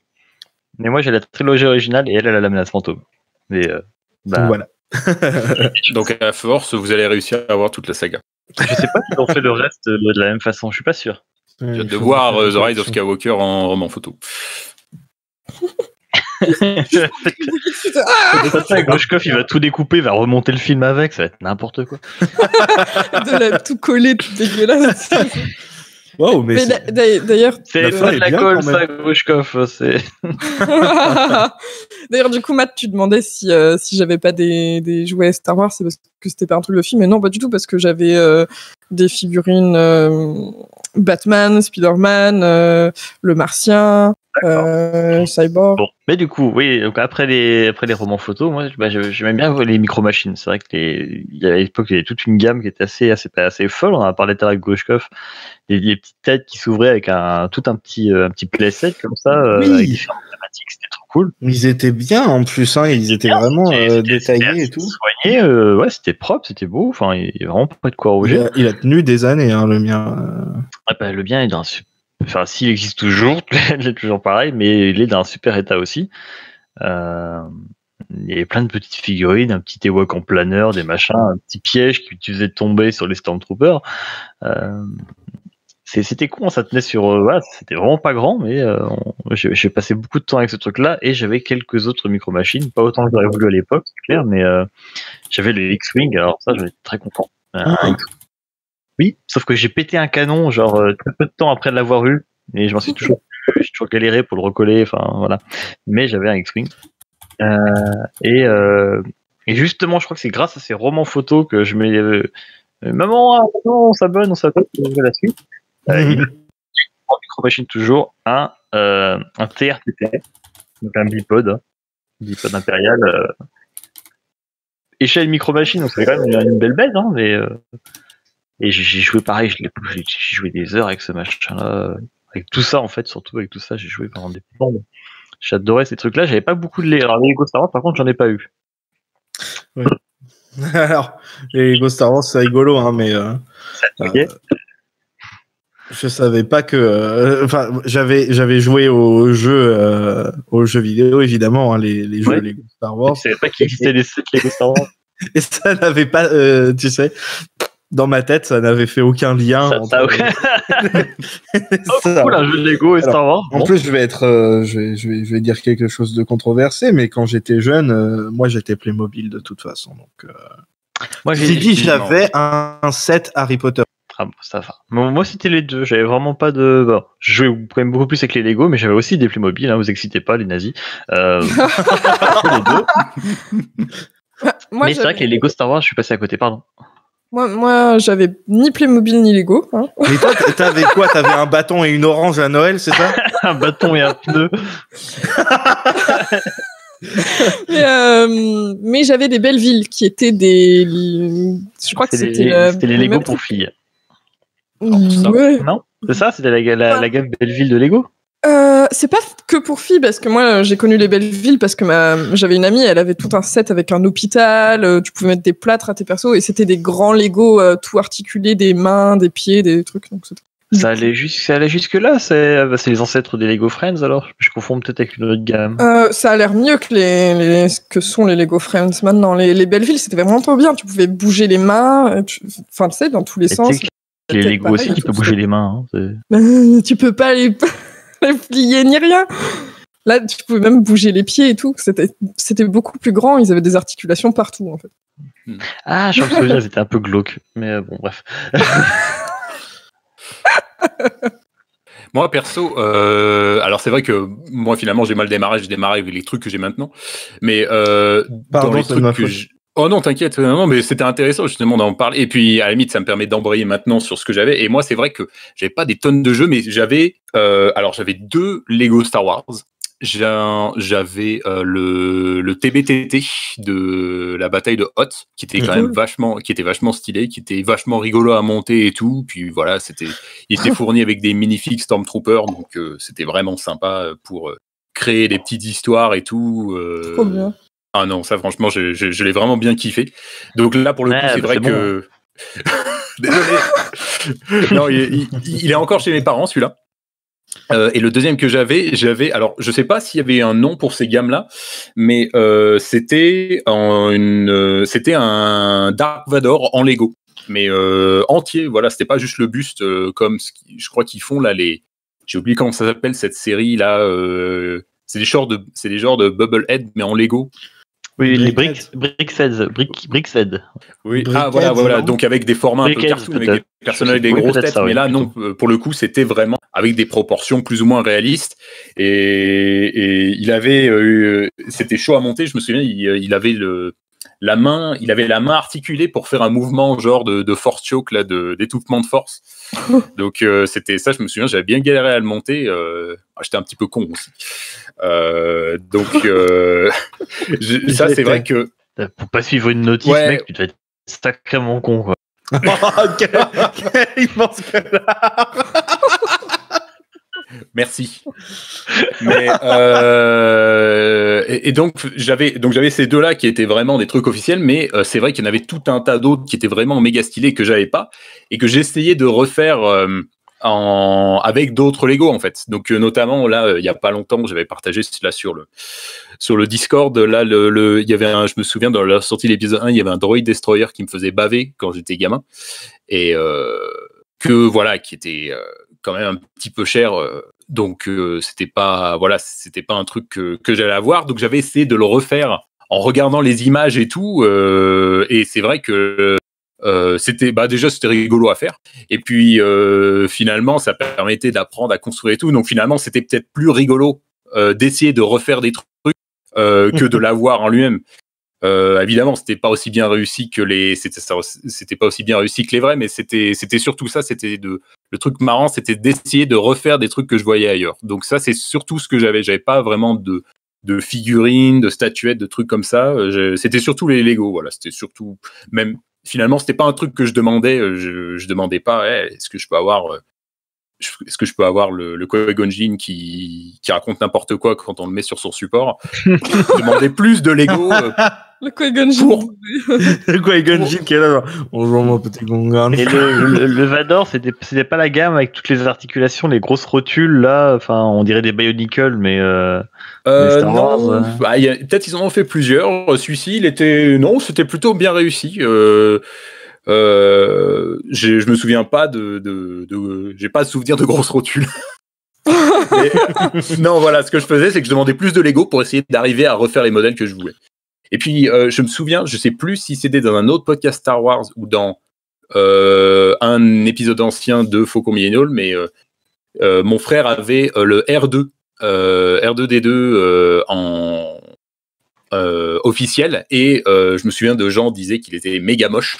Mais moi j'ai la trilogie originale et elle a la menace fantôme. Mais voilà. Donc à force, vous allez réussir à avoir toute la saga. Je sais pas s'ils ont fait le reste de la même façon. Je suis pas sûr. J'ai hâte de voir The Rise of Skywalker en roman photo. Grushkov, il va tout découper, il va remonter le film avec, ça va être n'importe quoi. Tout collé, tout dégueulasse. Wow, mais d'ailleurs, c'est pas de la colle, ça, Grushkov. D'ailleurs, du coup, Matt, tu demandais si j'avais pas des jouets Star Wars, c'est parce que c'était pas un truc de film. Mais non, pas du tout, parce que j'avais des figurines Batman, Spider-Man, le Martien, Cyborg. Bon, mais du coup, oui, donc après les romans photos, moi, j'aimais bien les micro-machines. C'est vrai que à l'époque, il y avait toute une gamme qui était assez folle. On en a parlé tout à l'heure avec Goshkov, des petites têtes qui s'ouvraient avec un petit playset comme ça, avec différentes thématiques. C'était trop cool. Ils étaient bien en plus, hein, ils étaient vraiment détaillés et tout. Soignés, ouais, c'était propre, c'était beau. Enfin, il n'y a vraiment pas de quoi rougir. Il a tenu des années, hein, le mien. Le bien est dans Enfin, s'il existe toujours, il est toujours pareil, mais il est dans un super état aussi. Il y avait plein de petites figurines, un petit Ewok en planeur, des machins, un petit piège que tu faisais tomber sur les Stormtroopers. C'était con, ça tenait sur... c'était vraiment pas grand, mais j'ai passé beaucoup de temps avec ce truc-là, et j'avais quelques autres micro-machines, pas autant que j'aurais voulu à l'époque, c'est clair, mais j'avais le X-Wing, alors ça, j'étais très content. Oui, sauf que j'ai pété un canon, genre très peu de temps après de l'avoir eu, et j'ai toujours galéré pour le recoller, enfin voilà. Mais j'avais un X-Wing. Et justement, je crois que c'est grâce à ces romans photos que je me maman, on s'abonne, je veux la suite. Il en micro-machine toujours un TRTT, donc un bipode impérial. Échelle micro-machine, donc c'est quand même une belle bête, hein, mais. Et j'ai joué pareil, j'ai joué des heures avec ce machin-là, avec tout ça en fait, surtout avec tout ça, j'ai joué pendant des temps. J'adorais ces trucs-là, j'avais pas beaucoup de Lego. Alors les Lego Star Wars, par contre, j'en ai pas eu. Oui. Alors, les Lego Star Wars, c'est rigolo, hein, mais je savais pas que. Enfin, j'avais joué aux jeux vidéo évidemment, hein, les jeux Lego Star Wars. Je savais pas qu'il existait des sites Lego Star Wars. Et ça n'avait pas, tu sais. Dans ma tête, ça n'avait fait aucun lien. Cool, un jeu de Lego et Star Wars. En plus, je vais dire quelque chose de controversé, mais quand j'étais jeune, moi j'étais Playmobil de toute façon. Donc, moi j'avais un set Harry Potter. Ah bon, ça va. Moi, c'était les deux. J'avais vraiment pas de. Bon, je jouais quand même beaucoup plus avec les Lego, mais j'avais aussi des Playmobil. Hein, vous excitez pas, les nazis. Les deux. Mais c'est vrai que les Lego Star Wars, je suis passé à côté. Pardon. Moi, j'avais ni Playmobil ni Lego. Hein. Mais toi, t'avais quoi? T'avais un bâton et une orange à Noël, c'est ça? Un bâton et un pneu. Mais j'avais des belles villes qui étaient des. Je crois que c'était les Lego pour filles. Ouais. Non, c'est ça, c'était la gamme Belleville de Lego. C'est pas que pour filles, parce que moi j'ai connu les belles villes parce que j'avais une amie, elle avait tout un set avec un hôpital, tu pouvais mettre des plâtres à tes persos et c'était des grands Lego tout articulés, des mains, des pieds, des trucs. Donc ça allait jusque là, c'est les ancêtres des Lego Friends alors. Je confonds peut-être avec une autre gamme. Ça a l'air mieux que que sont les Lego Friends maintenant. Les belles villes c'était vraiment trop bien, tu pouvais bouger les mains, enfin tu sais dans tous les sens. Les Lego aussi, tu peux bouger les mains. Tu peux pas les plier ni rien. Là, tu pouvais même bouger les pieds et tout. C'était beaucoup plus grand. Ils avaient des articulations partout, en fait. Ah, je me souviens, c'était un peu glauque. Mais bon, bref. Moi, perso, alors c'est vrai que moi, finalement, j'ai mal démarré. J'ai démarré avec les trucs que j'ai maintenant. Mais Pardon, dans les trucs que oh non, t'inquiète, non, mais c'était intéressant justement d'en parler. Et puis, à la limite, ça me permet d'embrayer maintenant sur ce que j'avais. Et moi, c'est vrai que j'avais pas des tonnes de jeux, mais j'avais 2 Lego Star Wars. J'avais le TBTT de la bataille de Hoth, qui était quand même vachement stylé, qui était vachement rigolo à monter et tout. Puis voilà, il était fourni avec des minifigs Stormtroopers, donc c'était vraiment sympa pour créer des petites histoires et tout. Trop bien. Ah non, ça franchement, je l'ai vraiment bien kiffé. Donc là, pour le coup, c'est vrai que... Désolé. Non, il est encore chez mes parents, celui-là. Et le deuxième que j'avais, alors je sais pas s'il y avait un nom pour ces gammes-là, mais c'était un Dark Vador en Lego, mais entier. Voilà, c'était pas juste le buste comme je crois qu'ils font là j'ai oublié comment ça s'appelle cette série là. C'est des genres de Bubblehead mais en Lego. Oui, les Brickhead. Oui, voilà. Donc avec des formats un peu cartoon, avec des personnages, des grosses têtes. Mais là, non, pour le coup, c'était vraiment avec des proportions plus ou moins réalistes. Et il avait, c'était chaud à monter. Je me souviens, il avait la main, il avait la main articulée pour faire un mouvement genre de force choke là, d'étouffement de force. Donc c'était ça, je me souviens, j'avais bien galéré à le monter. J'étais un petit peu con aussi. Ça c'est vrai que pour pas suivre une notice, mec, tu dois être sacrément con, quoi. Quel immense connard. Merci. Mais et donc j'avais ces deux-là qui étaient vraiment des trucs officiels, mais c'est vrai qu'il y en avait tout un tas d'autres qui étaient vraiment méga stylés que j'avais pas et que j'essayais de refaire avec d'autres Lego en fait. Donc notamment là, il y a pas longtemps, j'avais partagé cela sur le Discord. Là, il y avait je me souviens dans la sortie de l'épisode 1, il y avait un Droid Destroyer qui me faisait baver quand j'étais gamin et qui était quand même un petit peu cher, donc c'était pas un truc que j'allais avoir, donc j'avais essayé de le refaire en regardant les images et tout, et c'est vrai que c'était rigolo à faire, et puis finalement ça permettait d'apprendre à construire et tout, donc finalement c'était peut-être plus rigolo d'essayer de refaire des trucs que de l'avoir en lui-même. Évidemment, c'était pas aussi bien réussi que c'était pas aussi bien réussi que les vrais, mais c'était surtout ça. Le truc marrant, c'était d'essayer de refaire des trucs que je voyais ailleurs. Donc ça, c'est surtout ce que j'avais. J'avais pas vraiment de figurines, de statuettes, de trucs comme ça. C'était surtout les Lego. Voilà, c'était surtout même. Finalement, c'était pas un truc que je demandais. Je demandais pas. Est-ce que je peux avoir le Qui-Gon Jinn qui raconte n'importe quoi quand on le met sur son support? Je demandais plus de Lego. Le Qui-Gon Jinn. Le Qui-Gon Jinn qui est là, genre, bonjour mon petit Gongan. Et le Vador, c'était pas la gamme avec toutes les articulations, les grosses rotules là, enfin on dirait des Bionicle, mais Star Wars. Non, peut-être ils en ont fait plusieurs. Celui-ci, c'était plutôt bien réussi. Je me souviens pas j'ai pas de souvenir de grosses rotules. Non, voilà, ce que je faisais, c'est que je demandais plus de Lego pour essayer d'arriver à refaire les modèles que je voulais. Et puis, je me souviens, je sais plus si c'était dans un autre podcast Star Wars ou dans un épisode ancien de Faucon Millennial, mais mon frère avait le R2, R2D2 en officiel, et je me souviens de gens disaient qu'il était méga moche.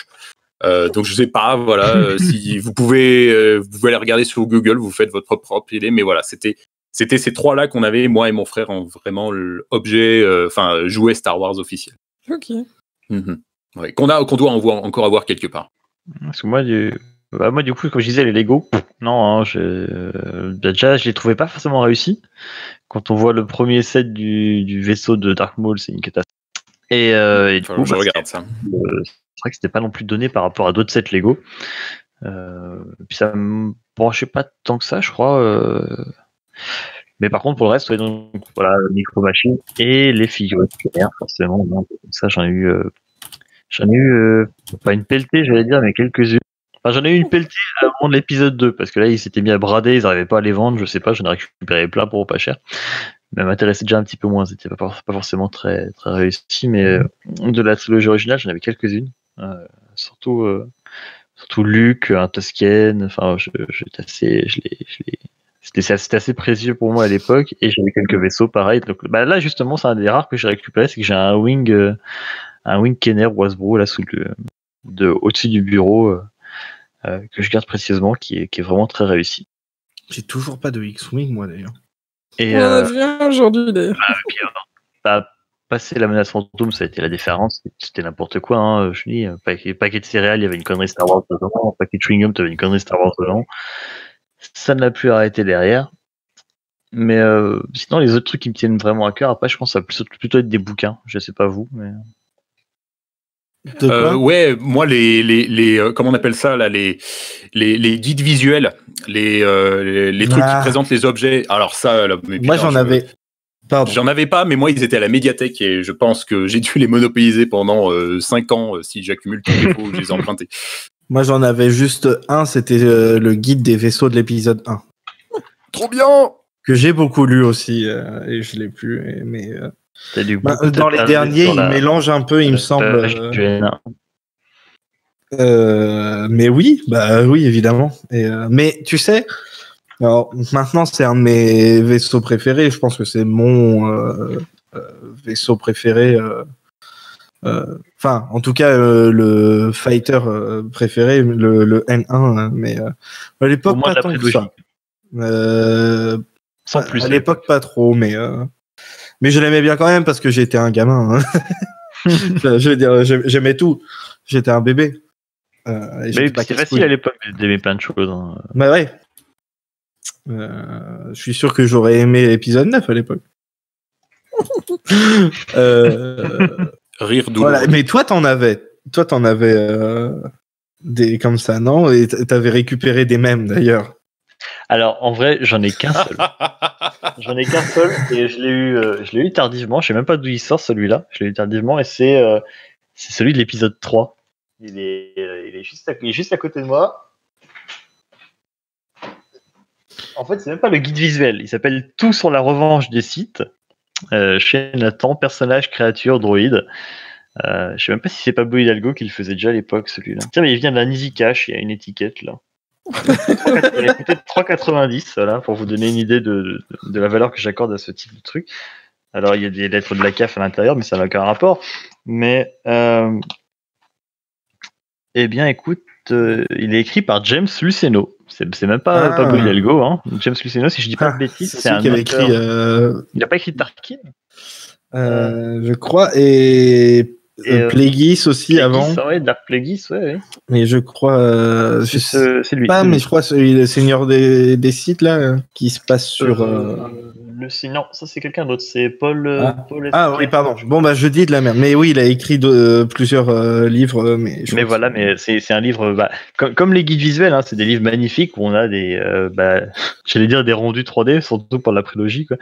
Donc je sais pas, voilà, si vous pouvez aller regarder sur Google, vous faites votre propre idée, mais voilà, c'était ces trois-là qu'on avait, moi et mon frère, en vraiment jouet Star Wars officiel. Ok. Ouais, qu'on doit encore avoir quelque part. Parce que moi, du coup, comme je disais, les Lego, non, déjà, je les trouvais pas forcément réussis. Quand on voit le premier set du vaisseau de Dark Maul, c'est une catastrophe. Et du coup, je regarde ça. C'est vrai que c'était pas non plus donné par rapport à d'autres sets Lego. Puis ça me branchait pas tant que ça, je crois. Mais par contre, pour le reste, donc voilà, Micro Machine et les figurines forcément. Donc, ça, j'en ai eu pas une pelletée, j'allais dire, mais quelques-unes. Enfin, j'en ai eu une pelletée à un moment de l'épisode 2, parce que là, ils s'étaient mis à brader, ils n'arrivaient pas à les vendre, je sais pas, j'en ai récupéré plein pour pas cher. Mais ça m'intéressait déjà un petit peu moins, c'était pas forcément très, très réussi, mais de la trilogie originale, j'en avais quelques-unes. Surtout Luke, un Tusken, enfin, c'était assez précieux pour moi à l'époque, et j'avais quelques vaisseaux pareil. Donc là, justement, c'est un des rares que j'ai récupéré, c'est que j'ai un wing Kenner ou Hasbro là au-dessus du bureau que je garde précieusement, qui est vraiment très réussi. J'ai toujours pas de X-Wing, moi d'ailleurs. Et on en a vu un aujourd'hui d'ailleurs. Passer la menace fantôme, ça a été la différence. C'était n'importe quoi, hein. Je dis, paquet de céréales, il y avait une connerie Star Wars dedans. Paquet de chewing-gum, t'avais une connerie Star Wars dedans. Ça ne l'a plus arrêté derrière. Mais sinon, les autres trucs qui me tiennent vraiment à cœur, après, je pense que ça va plutôt être des bouquins. Je sais pas vous, mais. Ouais, moi les comment on appelle ça là, les guides visuels, les trucs qui présentent les objets. Alors ça, là, moi j'en avais. Pardon. J'en avais pas, mais moi ils étaient à la médiathèque et je pense que j'ai dû les monopoliser pendant 5 ans si j'accumule tous les faux, je les ai empruntés. Moi j'en avais juste un, c'était le guide des vaisseaux de l'épisode 1. Trop bien. Que j'ai beaucoup lu aussi et je l'ai plus, mais. Dans les derniers, il mélange un peu, il me semble. Mais oui, évidemment. Mais tu sais, alors, maintenant c'est un de mes vaisseaux préférés. Je pense que c'est mon vaisseau préféré Enfin, en tout cas, le fighter préféré, le N1, mais à l'époque, pas tant que ça. Sans plus. À l'époque, pas trop, mais je l'aimais bien quand même parce que j'étais un gamin. Hein. Je veux dire, j'aimais tout. J'étais un bébé. Mais c'était facile à l'époque d'aimer plein de choses. Hein. Bah ouais. Je suis sûr que j'aurais aimé l'épisode 9 à l'époque. Rire douloureux. Voilà. Mais toi, t'en avais des comme ça, non? Et t'avais récupéré des mèmes d'ailleurs. Alors, en vrai, j'en ai qu'un seul. J'en ai qu'un seul et je l'ai eu tardivement. Je sais même pas d'où il sort celui-là. Je l'ai eu tardivement et c'est celui de l'épisode 3. Il est juste à côté de moi. En fait, c'est même pas le guide visuel. Il s'appelle Tout sur la revanche des Sith. Chez Nathan, personnage, créature, droïde. Je sais même pas si c'est Pablo Hidalgo qui le faisait déjà à l'époque, celui-là. Tiens, mais il vient de la Nisi Cash. Il y a une étiquette là. Il est peut-être 3,90 voilà, pour vous donner une idée de la valeur que j'accorde à ce type de truc. Alors il y a des lettres de la CAF à l'intérieur, mais ça n'a aucun rapport. Mais eh bien écoute, il est écrit par James Luceno. C'est même pas Pablo Hidalgo, hein. James Luceno, si je dis pas de bêtises, c'est un qui avait écrit. Il n'a pas écrit Tarkin. Je crois et Plagueis aussi avant. Ouais, Dark Plagueis, ouais. Mais je crois. C'est lui. Pas, mais je crois c'est le Seigneur des Sith là qui se passe sur. Non, ça c'est quelqu'un d'autre. C'est Paul. Oui, pardon. Bon bah je dis de la merde. Mais oui, il a écrit plusieurs livres. Mais voilà, mais c'est un livre. Comme les guides visuels, hein, c'est des livres magnifiques où on a des. J'allais dire des rendus 3D, surtout pour la prélogie, quoi.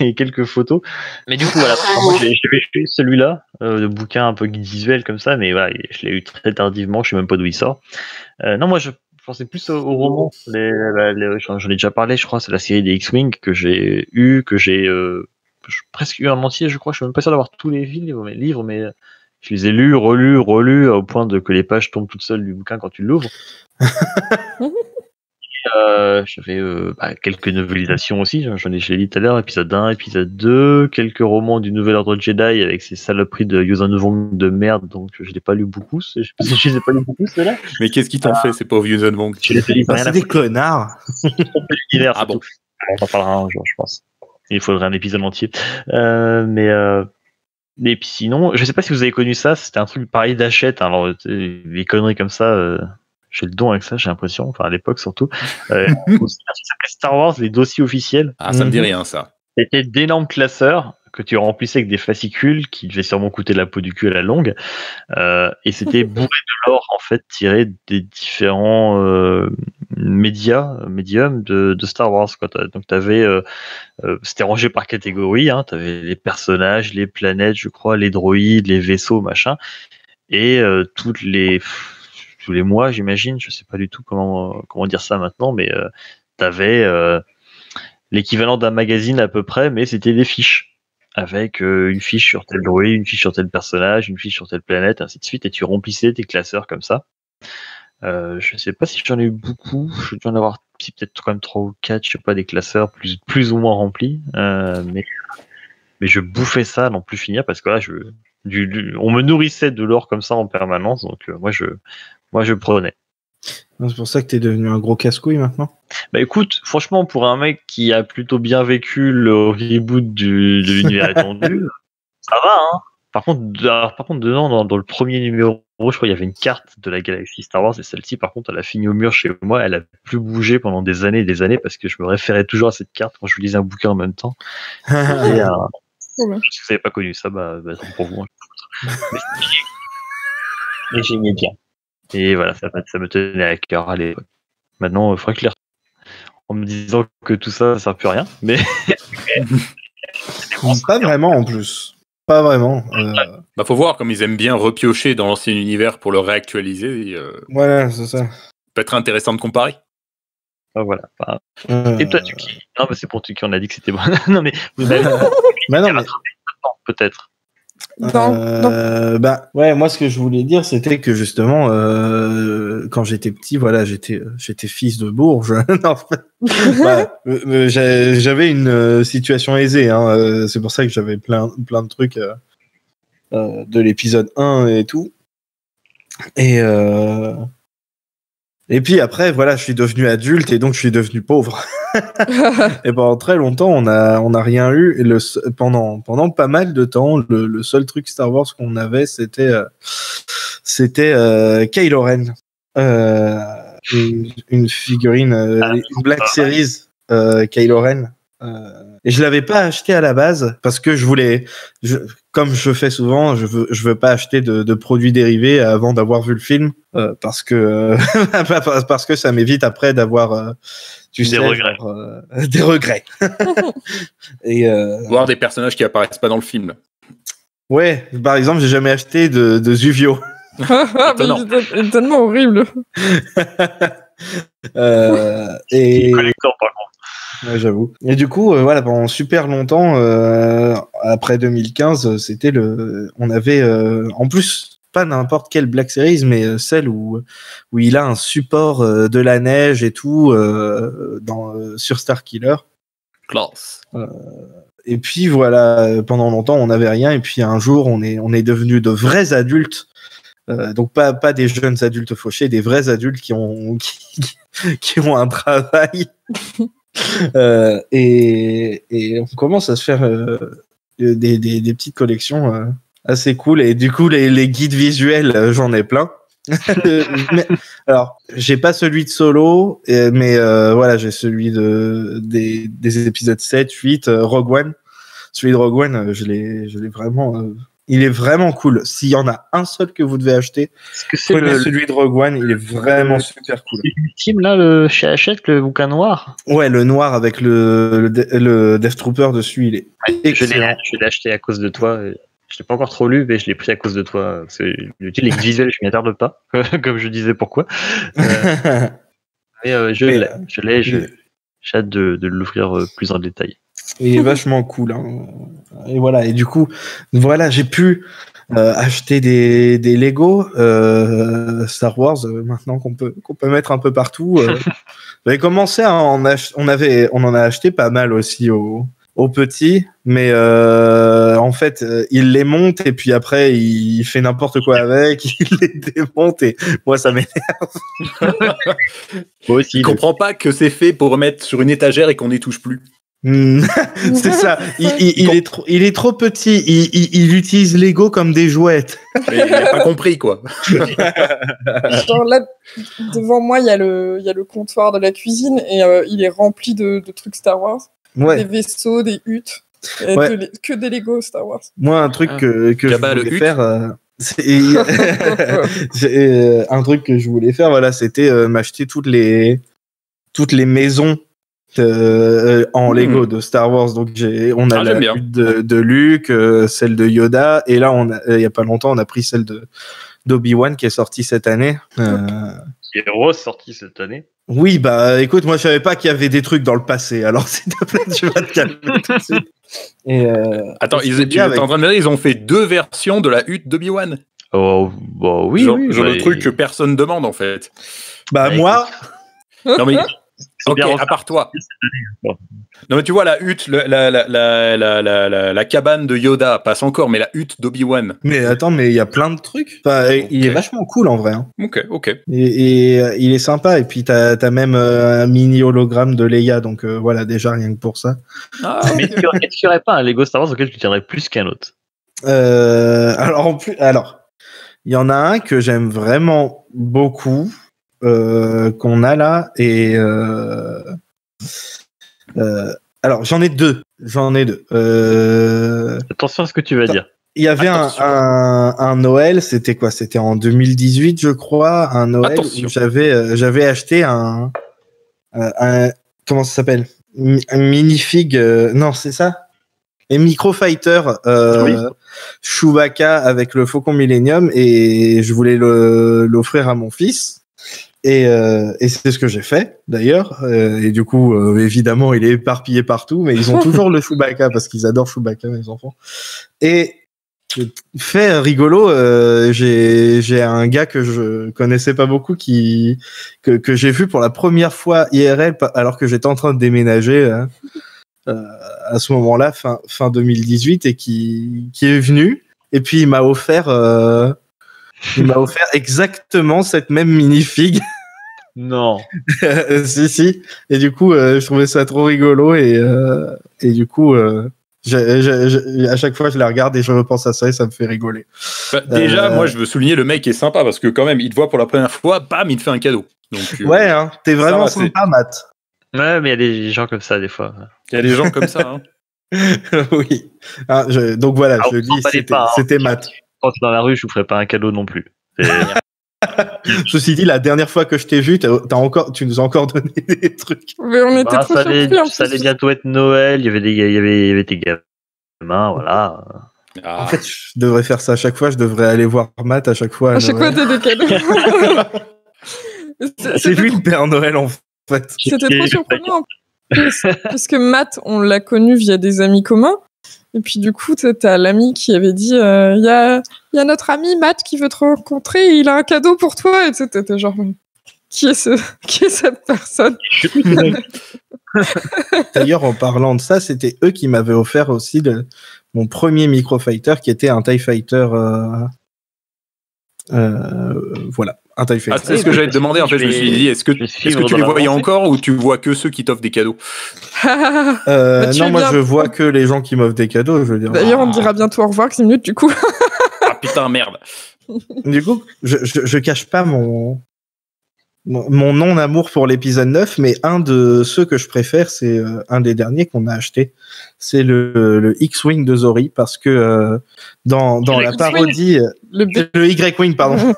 Et quelques photos. Mais du coup, voilà. J'avais fait celui-là. De bouquin un peu guide visuel comme ça, mais voilà, je l'ai eu très tardivement, je sais même pas d'où il sort. Non, moi je pensais plus au roman. J'en ai déjà parlé, je crois, c'est la série des X-Wing que j'ai presque eu en entier, je crois. Je suis même pas sûr d'avoir tous les livres, mais je les ai lus, relus, au point que les pages tombent toutes seules du bouquin quand tu l'ouvres. J'avais quelques novelisations aussi, je l'ai dit tout à l'heure, épisode 1, épisode 2, quelques romans du Nouvel Ordre Jedi avec ces saloperies de Yuuzhan Vong de merde, donc je l'ai pas lu beaucoup, je les ai pas lu beaucoup ceux-là. Mais qu'est-ce qui t'en fait, ces pauvres Yuuzhan Vong? C'est des connards. Ah bon. On en parlera un jour, je pense. Il faudrait un épisode entier. Et puis sinon, je sais pas si vous avez connu ça, c'était un truc pareil d'Hachette, alors les conneries comme ça... J'ai le don avec ça, j'ai l'impression, enfin à l'époque surtout. Ça s'appelait Star Wars, les dossiers officiels. Ah, ça me dit rien, ça. C'était d'énormes classeurs que tu remplissais avec des fascicules qui devaient sûrement coûter la peau du cul à la longue. Et c'était bourré de lore, en fait, tiré des différents médiums de Star Wars. Quoi. Donc t'avais, c'était rangé par catégorie, hein, t'avais les personnages, les planètes, je crois, les droïdes, les vaisseaux, machin. Et tous les mois, j'imagine, je sais pas du tout comment dire ça maintenant, mais t'avais l'équivalent d'un magazine à peu près, mais c'était des fiches avec une fiche sur tel droïde, une fiche sur tel personnage, une fiche sur telle planète, ainsi de suite, et tu remplissais tes classeurs comme ça. Je sais pas si j'en ai eu beaucoup, je dois en avoir peut-être quand même 3 ou 4, je sais pas, des classeurs plus ou moins remplis, mais je bouffais ça à n'en plus finir parce que là, on me nourrissait de l'or comme ça en permanence, donc moi je prenais. C'est pour ça que t'es devenu un gros casse-couille maintenant? Bah écoute, franchement, pour un mec qui a plutôt bien vécu le reboot de l'univers étendu, ça va, hein. Par contre, dedans, dans le premier numéro, je crois qu'il y avait une carte de la galaxie Star Wars, et celle-ci, par contre, elle a fini au mur chez moi, elle a plus bougé pendant des années et des années, parce que je me référais toujours à cette carte quand je lisais un bouquin en même temps. Si vous n'avez pas connu ça, bah pour vous. Mais j'aimais bien. Et voilà, ça me tenait à cœur à l'époque. Maintenant, il faudrait que je les retrouve en me disant que tout ça ne sert plus à rien. Mais pas vraiment en plus. Pas vraiment. Faut voir, comme ils aiment bien repiocher dans l'ancien univers pour le réactualiser. Voilà, c'est ça. Peut être intéressant de comparer. Voilà. Et toi, Tuki? Non, mais c'est pour Tuki, on a dit que c'était bon. Non, mais vous avez. Peut-être. Ouais, moi ce que je voulais dire c'était que justement quand j'étais petit, voilà, j'étais fils de bourge. Non, j'avais une situation aisée, hein, c'est pour ça que j'avais plein de trucs de l'épisode 1 et tout. Et puis après, voilà, je suis devenu adulte et donc je suis devenu pauvre. Et pendant très longtemps, on a rien eu. Et pendant pas mal de temps, le seul truc Star Wars qu'on avait, c'était Kylo Ren, une figurine, une Black Series Kylo Ren. Et je l'avais pas acheté à la base parce que comme je fais souvent, je veux pas acheter de produits dérivés avant d'avoir vu le film, parce que ça m'évite après d'avoir des regrets. Des regrets. Et voir des personnages qui apparaissent pas dans le film. Ouais, par exemple, j'ai jamais acheté de Zuvio. Il est tellement horrible. Et collector par contre. Ouais, j'avoue. Et du coup, voilà, pendant super longtemps, après 2015, on avait, en plus, pas n'importe quelle Black Series, mais celle où il a un support de la neige et tout, sur Starkiller. Classe. Et puis voilà, pendant longtemps, on n'avait rien, et puis un jour, on est devenus de vrais adultes. Donc pas des jeunes adultes fauchés, des vrais adultes qui ont un travail. Et on commence à se faire des petites collections assez cool, et du coup les guides visuels, j'en ai plein. Alors j'ai pas celui de Solo, mais voilà, j'ai celui des épisodes 7, 8, Rogue One. Celui de Rogue One, je l'ai vraiment, il est vraiment cool. S'il y en a un seul que vous devez acheter, prenez celui de Rogue One, il est vraiment super cool. C'est l'ultime là, chez Hachette, le bouquin noir. Ouais, le noir avec le Death Trooper dessus, il est excellent. Je l'ai acheté à cause de toi. Je l'ai pas encore trop lu, mais je l'ai pris à cause de toi. Les visuels, je m'y attarde pas, comme je disais pourquoi. Mais je l'ai. J'ai hâte de l'ouvrir plus en détail. Il est vachement cool, hein. Et voilà, et du coup, voilà, j'ai pu acheter des Lego Star Wars maintenant qu'on peut mettre un peu partout. J'avais commencé à on en a acheté pas mal aussi aux petits, mais en fait, il les monte et puis après il fait n'importe quoi avec, il les démonte et moi ça m'énerve. Moi aussi. Il comprend pas que c'est fait pour remettre sur une étagère et qu'on n'y touche plus. C'est ça. Il est trop petit. Il utilise Lego comme des jouets. Mais il n'a pas compris, quoi. Genre là, devant moi, il y a le comptoir de la cuisine et il est rempli de trucs Star Wars. Ouais. Des vaisseaux, des huttes. Ouais. Que des Lego Star Wars. Moi, un truc que je voulais faire, un truc que je voulais faire, voilà, c'était m'acheter toutes les maisons en Lego de Star Wars. Donc on a la hutte de Luke, celle de Yoda, et là il y a pas longtemps on a pris celle d'Obi-Wan qui est sortie cette année. Qui est ressortie cette année. Oui, bah écoute, moi je savais pas qu'il y avait des trucs dans le passé, alors s'il te plaît, tu vas te calmer tout de suite. Et attends, tu es en train de me dire, ils ont fait 2 versions de la hutte d'Obi-Wan. Oh, bah oui, genre le truc que personne demande en fait. Bah moi. Non mais. Ok, à part toi. Non mais tu vois la hutte, la cabane de Yoda passe encore, mais la hutte d'Obi-Wan. Mais attends, mais il y a plein de trucs. Enfin, okay. Il est vachement cool en vrai. Hein. Ok. Et il est sympa. Et puis t'as même un mini hologramme de Leia, donc voilà, déjà rien que pour ça. Ah, mais est-ce qu'il n'y aurait pas un Lego Star Wars auquel tu tiendrais plus qu'un autre? Alors il y en a un que j'aime vraiment beaucoup. Qu'on a là et alors j'en ai deux. Attention à ce que tu vas dire. Il y avait un Noël, c'était quoi? C'était en 2018, je crois, un Noël où j'avais acheté un comment ça s'appelle? Un minifig, non, c'est ça? Et Microfighter oui. Chewbacca avec le Faucon Millennium, et je voulais l'offrir à mon fils. Et c'est ce que j'ai fait d'ailleurs, et du coup évidemment il est éparpillé partout, mais ils ont toujours le Chewbacca parce qu'ils adorent Chewbacca, mes enfants. Et fait rigolo, j'ai un gars que je connaissais pas beaucoup que j'ai vu pour la première fois IRL alors que j'étais en train de déménager à ce moment-là, fin 2018, et qui est venu. Et puis il m'a offert exactement cette même minifig. Non. Si. Et du coup, je trouvais ça trop rigolo et du coup, à chaque fois, je la regarde et je repense à ça et ça me fait rigoler. Bah, déjà, moi, je veux souligner le mec est sympa parce que quand même, il te voit pour la première fois, bam, il te fait un cadeau. Donc, ouais, hein, t'es vraiment ça va, sympa, Matt. Ouais, mais il y a des gens comme ça des fois. il y a des gens comme ça. Hein. Oui. Ah, donc voilà, Alors, je le dis, t'emballez pas, hein. c'était Matt. Quand tu es dans la rue, je vous ferai pas un cadeau non plus. Ceci dit, la dernière fois que je t'ai vu, tu nous as encore donné des trucs. Mais on était trop surpris en ça allait plus. bientôt être Noël, il y avait tes gamins, voilà. Ah. En fait, je devrais faire ça à chaque fois. Je devrais aller voir Matt à chaque fois. À chaque fois, t'as des cadeaux. C'est lui le Père Noël, en fait. C'était trop surprenant. Parce que Matt, on l'a connu via des amis communs. Et puis du coup, t'as l'ami qui avait dit, il y a notre ami Matt qui veut te rencontrer, il a un cadeau pour toi. Et t'étais genre, qui est cette personne? D'ailleurs, en parlant de ça, c'était eux qui m'avaient offert aussi mon premier microfighter, qui était un TIE Fighter. Voilà, un TIE Fighter. Ah, c'est ce que j'allais te demander. En fait, je me suis dit, est-ce que tu les voyais encore ou tu vois que ceux qui t'offrent des cadeaux? Non, moi je vois que les gens qui m'offrent des cadeaux. Je veux dire. D'ailleurs, on te dira bientôt au revoir, 10 minutes du coup. Ah putain, merde. Du coup, je cache pas mon non-amour pour l'épisode 9, mais un de ceux que je préfère, c'est un des derniers qu'on a acheté. C'est le X-Wing de Zori, parce que dans la parodie... Le Y-Wing, pardon.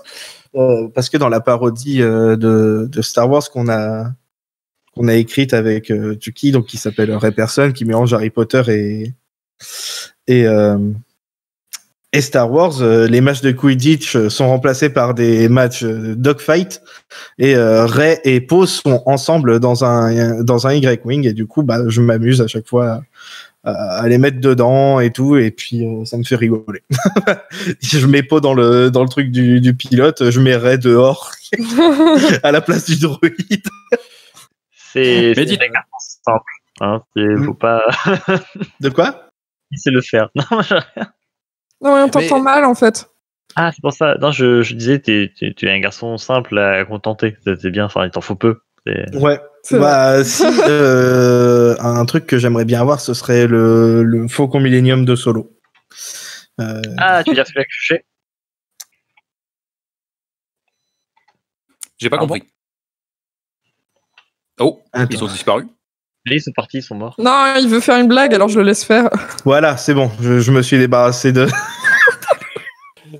Parce que dans la parodie de Star Wars qu'on a écrite avec Tuki, donc qui s'appelle Ray Person, qui mélange Harry Potter et Star Wars, les matchs de Quidditch sont remplacés par des matchs dogfight, et Rey et Poe sont ensemble dans un Y-Wing, et du coup, bah, je m'amuse à chaque fois à les mettre dedans et tout, et puis ça me fait rigoler. Je mets Poe dans le truc du pilote, je mets Rey dehors à la place du droïde. C'est simple, hein, faut pas. De quoi? C'est le faire. Non, Non, on t'entend mal en fait. Ah, c'est pour ça. Non, je disais, tu es un garçon simple à contenter. C'est bien, enfin, il t'en faut peu. Ouais. Bah, si, un truc que j'aimerais bien avoir, ce serait le Faucon Millennium de Solo. Ah, tu veux dire celui-là que je sais? J'ai pas compris. Oh, ils ont disparu. Ils sont partis, ils sont morts. Non, il veut faire une blague, alors je le laisse faire. Voilà, c'est bon, je me suis débarrassé de...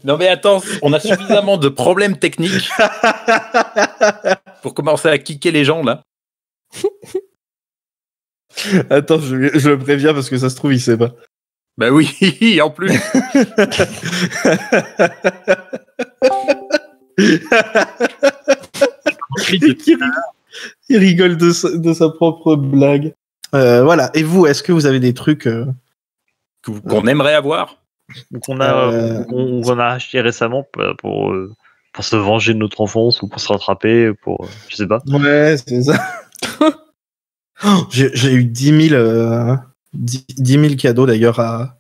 Non mais attends, on a suffisamment de problèmes techniques pour commencer à kicker les gens là. Attends, je le préviens parce que ça se trouve, il sait pas. Bah oui, en plus. Il rigole de sa propre blague. Voilà, et vous, est-ce que vous avez des trucs qu'on aimerait avoir? Qu'on a acheté récemment pour se venger de notre enfance ou pour se rattraper, je sais pas. Ouais, c'est ça. J'ai eu 10 000 cadeaux d'ailleurs à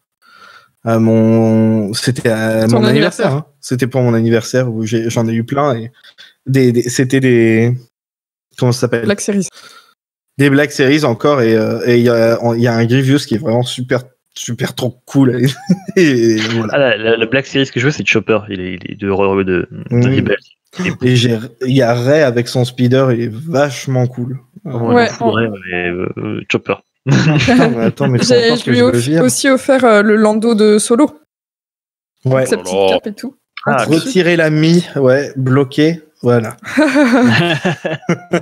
mon... C'était à mon anniversaire. Hein. C'était pour mon anniversaire où j'en ai eu plein. Et c'était des... Comment ça s'appelle? Black Series. Des Black Series encore. Et il y a un Grievous qui est vraiment super trop cool. Et voilà. Ah, la Black Series que je veux, c'est Chopper. Il est de Rebels. Et il y a Rey avec son speeder, il est vachement cool. Ouais. Chopper. Attends, mais je lui ai aussi offert le Lando de Solo. Ouais. Avec sa petite cape et tout. Retirer la mie, ouais, bloqué, voilà.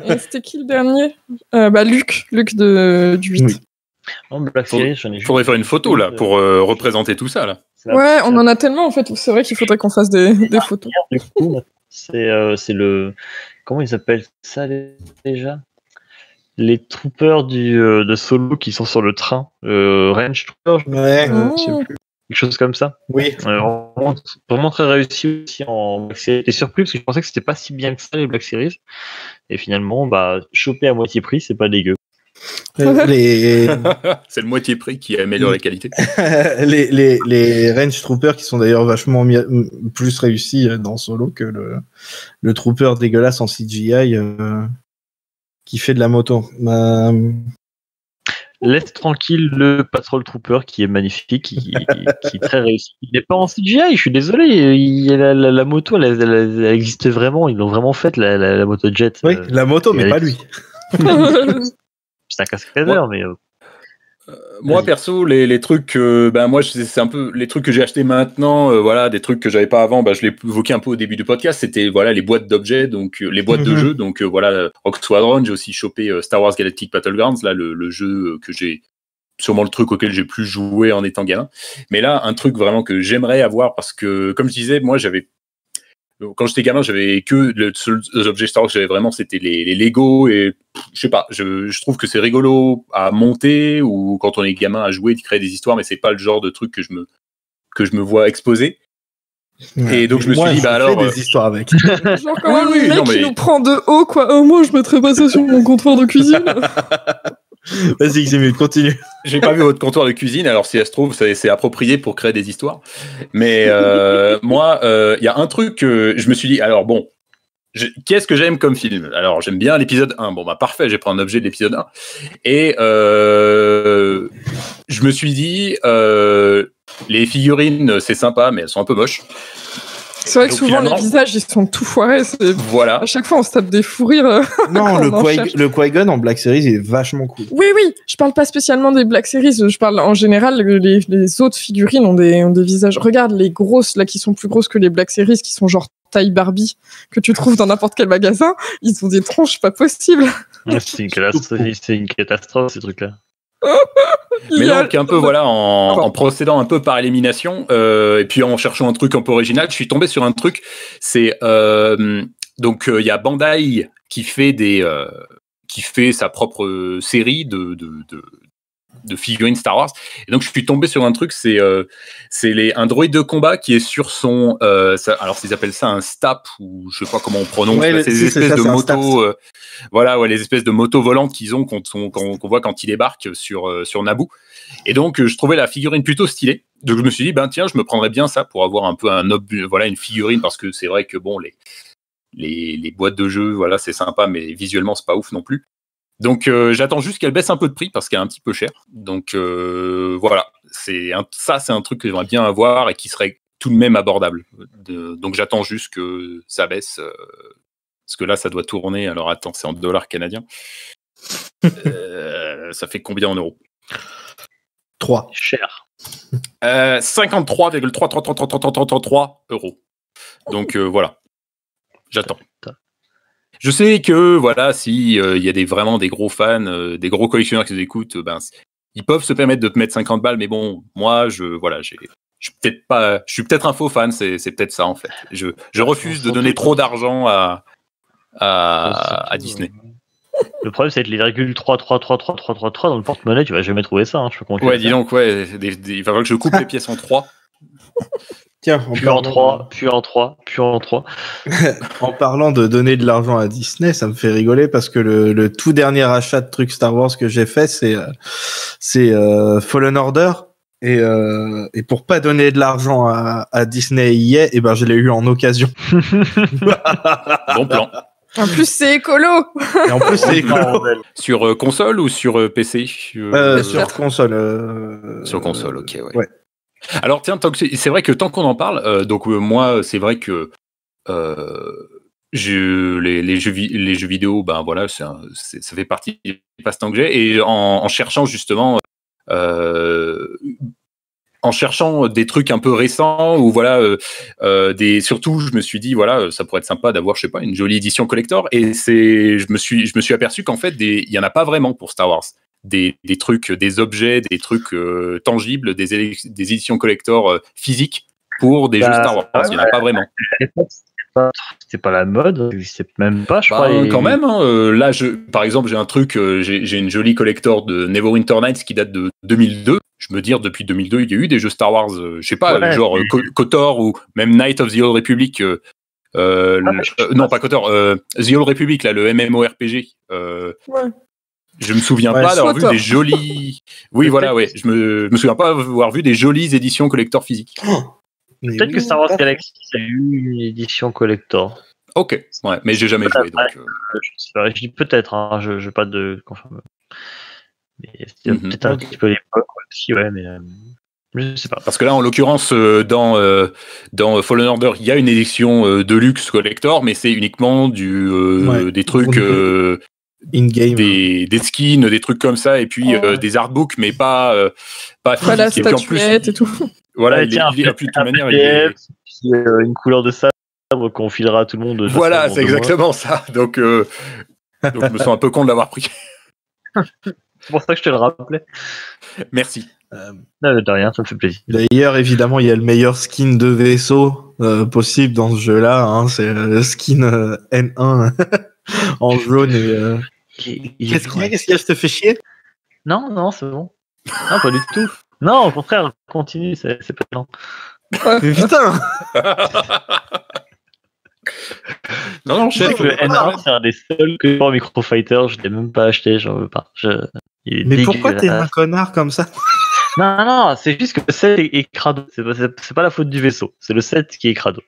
Et c'était qui le dernier? Luc du 8. Oui. Black Series, j'en ai juste. Faudrait faire une photo là pour représenter tout ça là. Ouais, on en a tellement en fait. C'est vrai qu'il faudrait qu'on fasse des photos. Du coup, c'est le. Comment ils appellent ça déjà? Les troopers de Solo qui sont sur le train. Range Troopers, ouais. Je sais plus. Quelque chose comme ça. Oui. Vraiment très réussi aussi en Black Series. J'étais surpris parce que je pensais que c'était pas si bien que ça les Black Series. Et finalement, choper à moitié prix, c'est pas dégueu. Les, C'est le moitié prix qui améliore la qualité. les Range Troopers qui sont d'ailleurs vachement plus réussis dans Solo que le Trooper dégueulasse en CGI qui fait de la moto. Laisse tranquille le Patrol Trooper qui est magnifique, qui est très réussi. Il n'est pas en CGI, je suis désolé. La moto, elle existe vraiment. Ils l'ont vraiment faite, la moto jet. Oui, la moto, mais pas lui. C'est un cascadeur, mais. Moi perso, les trucs, moi c'est un peu les trucs que j'ai achetés maintenant, voilà, des trucs que j'avais pas avant. Je l'ai évoqué un peu au début du podcast. C'était voilà les boîtes d'objets, donc les boîtes de jeux. Donc voilà, Rogue Squadron. J'ai aussi chopé Star Wars Galactic Battlegrounds, là le jeu que j'ai sûrement le truc auquel j'ai plus joué en étant gamin. Mais là, un truc vraiment que j'aimerais avoir parce que comme je disais, moi quand j'étais gamin, j'avais que le seul objet Star Wars que j'avais vraiment, c'était les Lego et je sais pas, je trouve que c'est rigolo à monter ou quand on est gamin à jouer, de créer des histoires, mais c'est pas le genre de truc que je me vois exposer. Ouais, et donc je me suis dit, alors. des histoires avec. Genre quand même Oui, le mec non, mais- qui nous prend de haut, quoi. Moi, je mettrais pas ça sur mon comptoir de cuisine. Vas-y, Xavier, continue. J'ai pas vu votre comptoir de cuisine, alors si elle se trouve, c'est approprié pour créer des histoires. Mais moi, il y a un truc que je me suis dit, alors bon, qu'est-ce que j'aime comme film? Alors j'aime bien l'épisode 1. Bon, parfait, j'ai pris un objet de l'épisode 1. Et je me suis dit, les figurines, c'est sympa, mais elles sont un peu moches. C'est vrai que Donc, souvent, finalement- les visages, ils sont tout foirés. Voilà. À chaque fois, on se tape des fous rires. Non, On en cherche. le Qui-Gon en Black Series est vachement cool. Oui, je parle pas spécialement des Black Series, je parle en général, les autres figurines ont des visages. Regarde les grosses, là, qui sont plus grosses que les Black Series, qui sont genre taille Barbie, que tu trouves dans n'importe quel magasin, ils ont des tronches pas possibles. C'est une catastrophe, ces trucs-là. Mais donc un peu voilà en procédant un peu par élimination et puis en cherchant un truc un peu original, je suis tombé sur un truc. C'est donc il y a Bandai qui fait sa propre série de figurines Star Wars. Et donc je suis tombé sur un truc, c'est un droïde de combat qui est sur son alors ils appellent ça un STAP ou je sais pas comment on prononce. Ouais, c'est des espèces ça, de c'est un motos voilà, ouais, les espèces de motos volantes qu'ils ont qu'on voit quand ils débarquent sur Naboo. Et donc je trouvais la figurine plutôt stylée. Donc je me suis dit tiens, je me prendrais bien ça pour avoir un peu une figurine, parce que c'est vrai que bon les boîtes de jeux, voilà, c'est sympa, mais visuellement c'est pas ouf non plus. Donc j'attends juste qu'elle baisse un peu de prix parce qu'elle est un petit peu chère. Donc voilà, c'est un truc que j'aimerais bien avoir et qui serait tout de même abordable. Donc j'attends juste que ça baisse parce que là ça doit tourner. Alors attends, c'est en dollars canadiens. Ça fait combien en euros? 3. Cher. 53,333 euros. Donc voilà, j'attends. Je sais que voilà, si il y a vraiment des gros fans, des gros collectionneurs qui nous écoutent, ils peuvent se permettre de te mettre 50 balles, mais bon, moi je suis peut-être un faux fan, c'est peut-être ça en fait. Je refuse de donner trop d'argent à Disney. Le problème, c'est que les virgules 3 dans le porte-monnaie, tu vas jamais trouver ça. Je peux compter. Ouais, dis donc, ouais, il va falloir que je coupe les pièces en 3. Tiens, Puis en 3. En parlant de donner de l'argent à Disney, ça me fait rigoler parce que le tout dernier achat de trucs Star Wars que j'ai fait, c'est Fallen Order. Et pour pas donner de l'argent à Disney EA, je l'ai eu en occasion. Bon plan. En plus, c'est écolo. Et en plus, c'est écolo. Sur console ou sur PC? Sur console. Sur console, ok, ouais. Ouais. Alors tiens, c'est vrai que tant qu'on en parle, donc moi, c'est vrai que les jeux vidéo, voilà, ça fait partie des passe-temps que j'ai. Et en cherchant justement, des trucs un peu récents ou voilà, surtout, je me suis dit voilà, ça pourrait être sympa d'avoir, je sais pas, une jolie édition collector. Et je me suis aperçu qu'en fait, il y en a pas vraiment pour Star Wars. Des trucs, des objets, des trucs tangibles, des éditions collector physiques pour des jeux Star Wars. Il n'y en a pas vraiment. C'était pas la mode, c'est même pas, je crois. Quand même, hein, là, par exemple, j'ai un truc, j'ai une jolie collector de Neverwinter Nights qui date de 2002. Je me dis, depuis 2002, il y a eu des jeux Star Wars, je sais pas, genre KOTOR ou même Knight of the Old Republic. Non, pas KOTOR, The Old Republic, là, le MMORPG. Ouais. Je me souviens Ouais, pas d'avoir vu soit des jolies. Oui, voilà, ouais. Je me souviens pas avoir vu des jolies éditions collector physiques. Mais Peut-être oui, que Star Wars pas- Galaxy a eu une édition collector. Ok, ouais, mais j'ai jamais joué, donc. Je sais pas, je dis peut-être, hein, je n'ai pas de confirme. Mais c'était Mhm. peut-être un Ok. petit peu l'époque aussi, ouais, mais je sais pas. Parce que là, en l'occurrence, dans Fallen Order, il y a une édition Deluxe Collector, mais c'est uniquement Ouais. des trucs, In-game. des skins, des trucs comme ça, et puis Ouais. des artbooks, mais pas Pas la physiques. Et puis en plus, statuette et tout. voilà, Ouais, il tiens, est, en plus, de toute un manière, PDF, puis, une couleur de sabre qu'on filera à tout le monde. de toute Voilà, façon, c'est dans 2 mois. exactement ça. Donc je me sens un peu con de l'avoir pris. C'est pour ça que je te le rappelais. Merci. Non, de rien, ça me fait plaisir. D'ailleurs, évidemment, il y a le meilleur skin de vaisseau possible dans ce jeu-là. Hein, c'est le skin N1 en jaune. Et, Qu'est-ce qu'il y a? Qu'est-ce qu'il y a? Je te fais chier? Non, c'est bon. Non, pas du tout. Non, au contraire, continue, c'est pas lent. Mais putain! Non, Je sais que le N1, c'est un des seuls que pour Microfighter, je l'ai même pas acheté, j'en veux pas. Il est Mais pourquoi t'es dégueulasse. un connard comme ça? Non, c'est juste que le set est crado. C'est pas la faute du vaisseau, c'est le set qui est crado.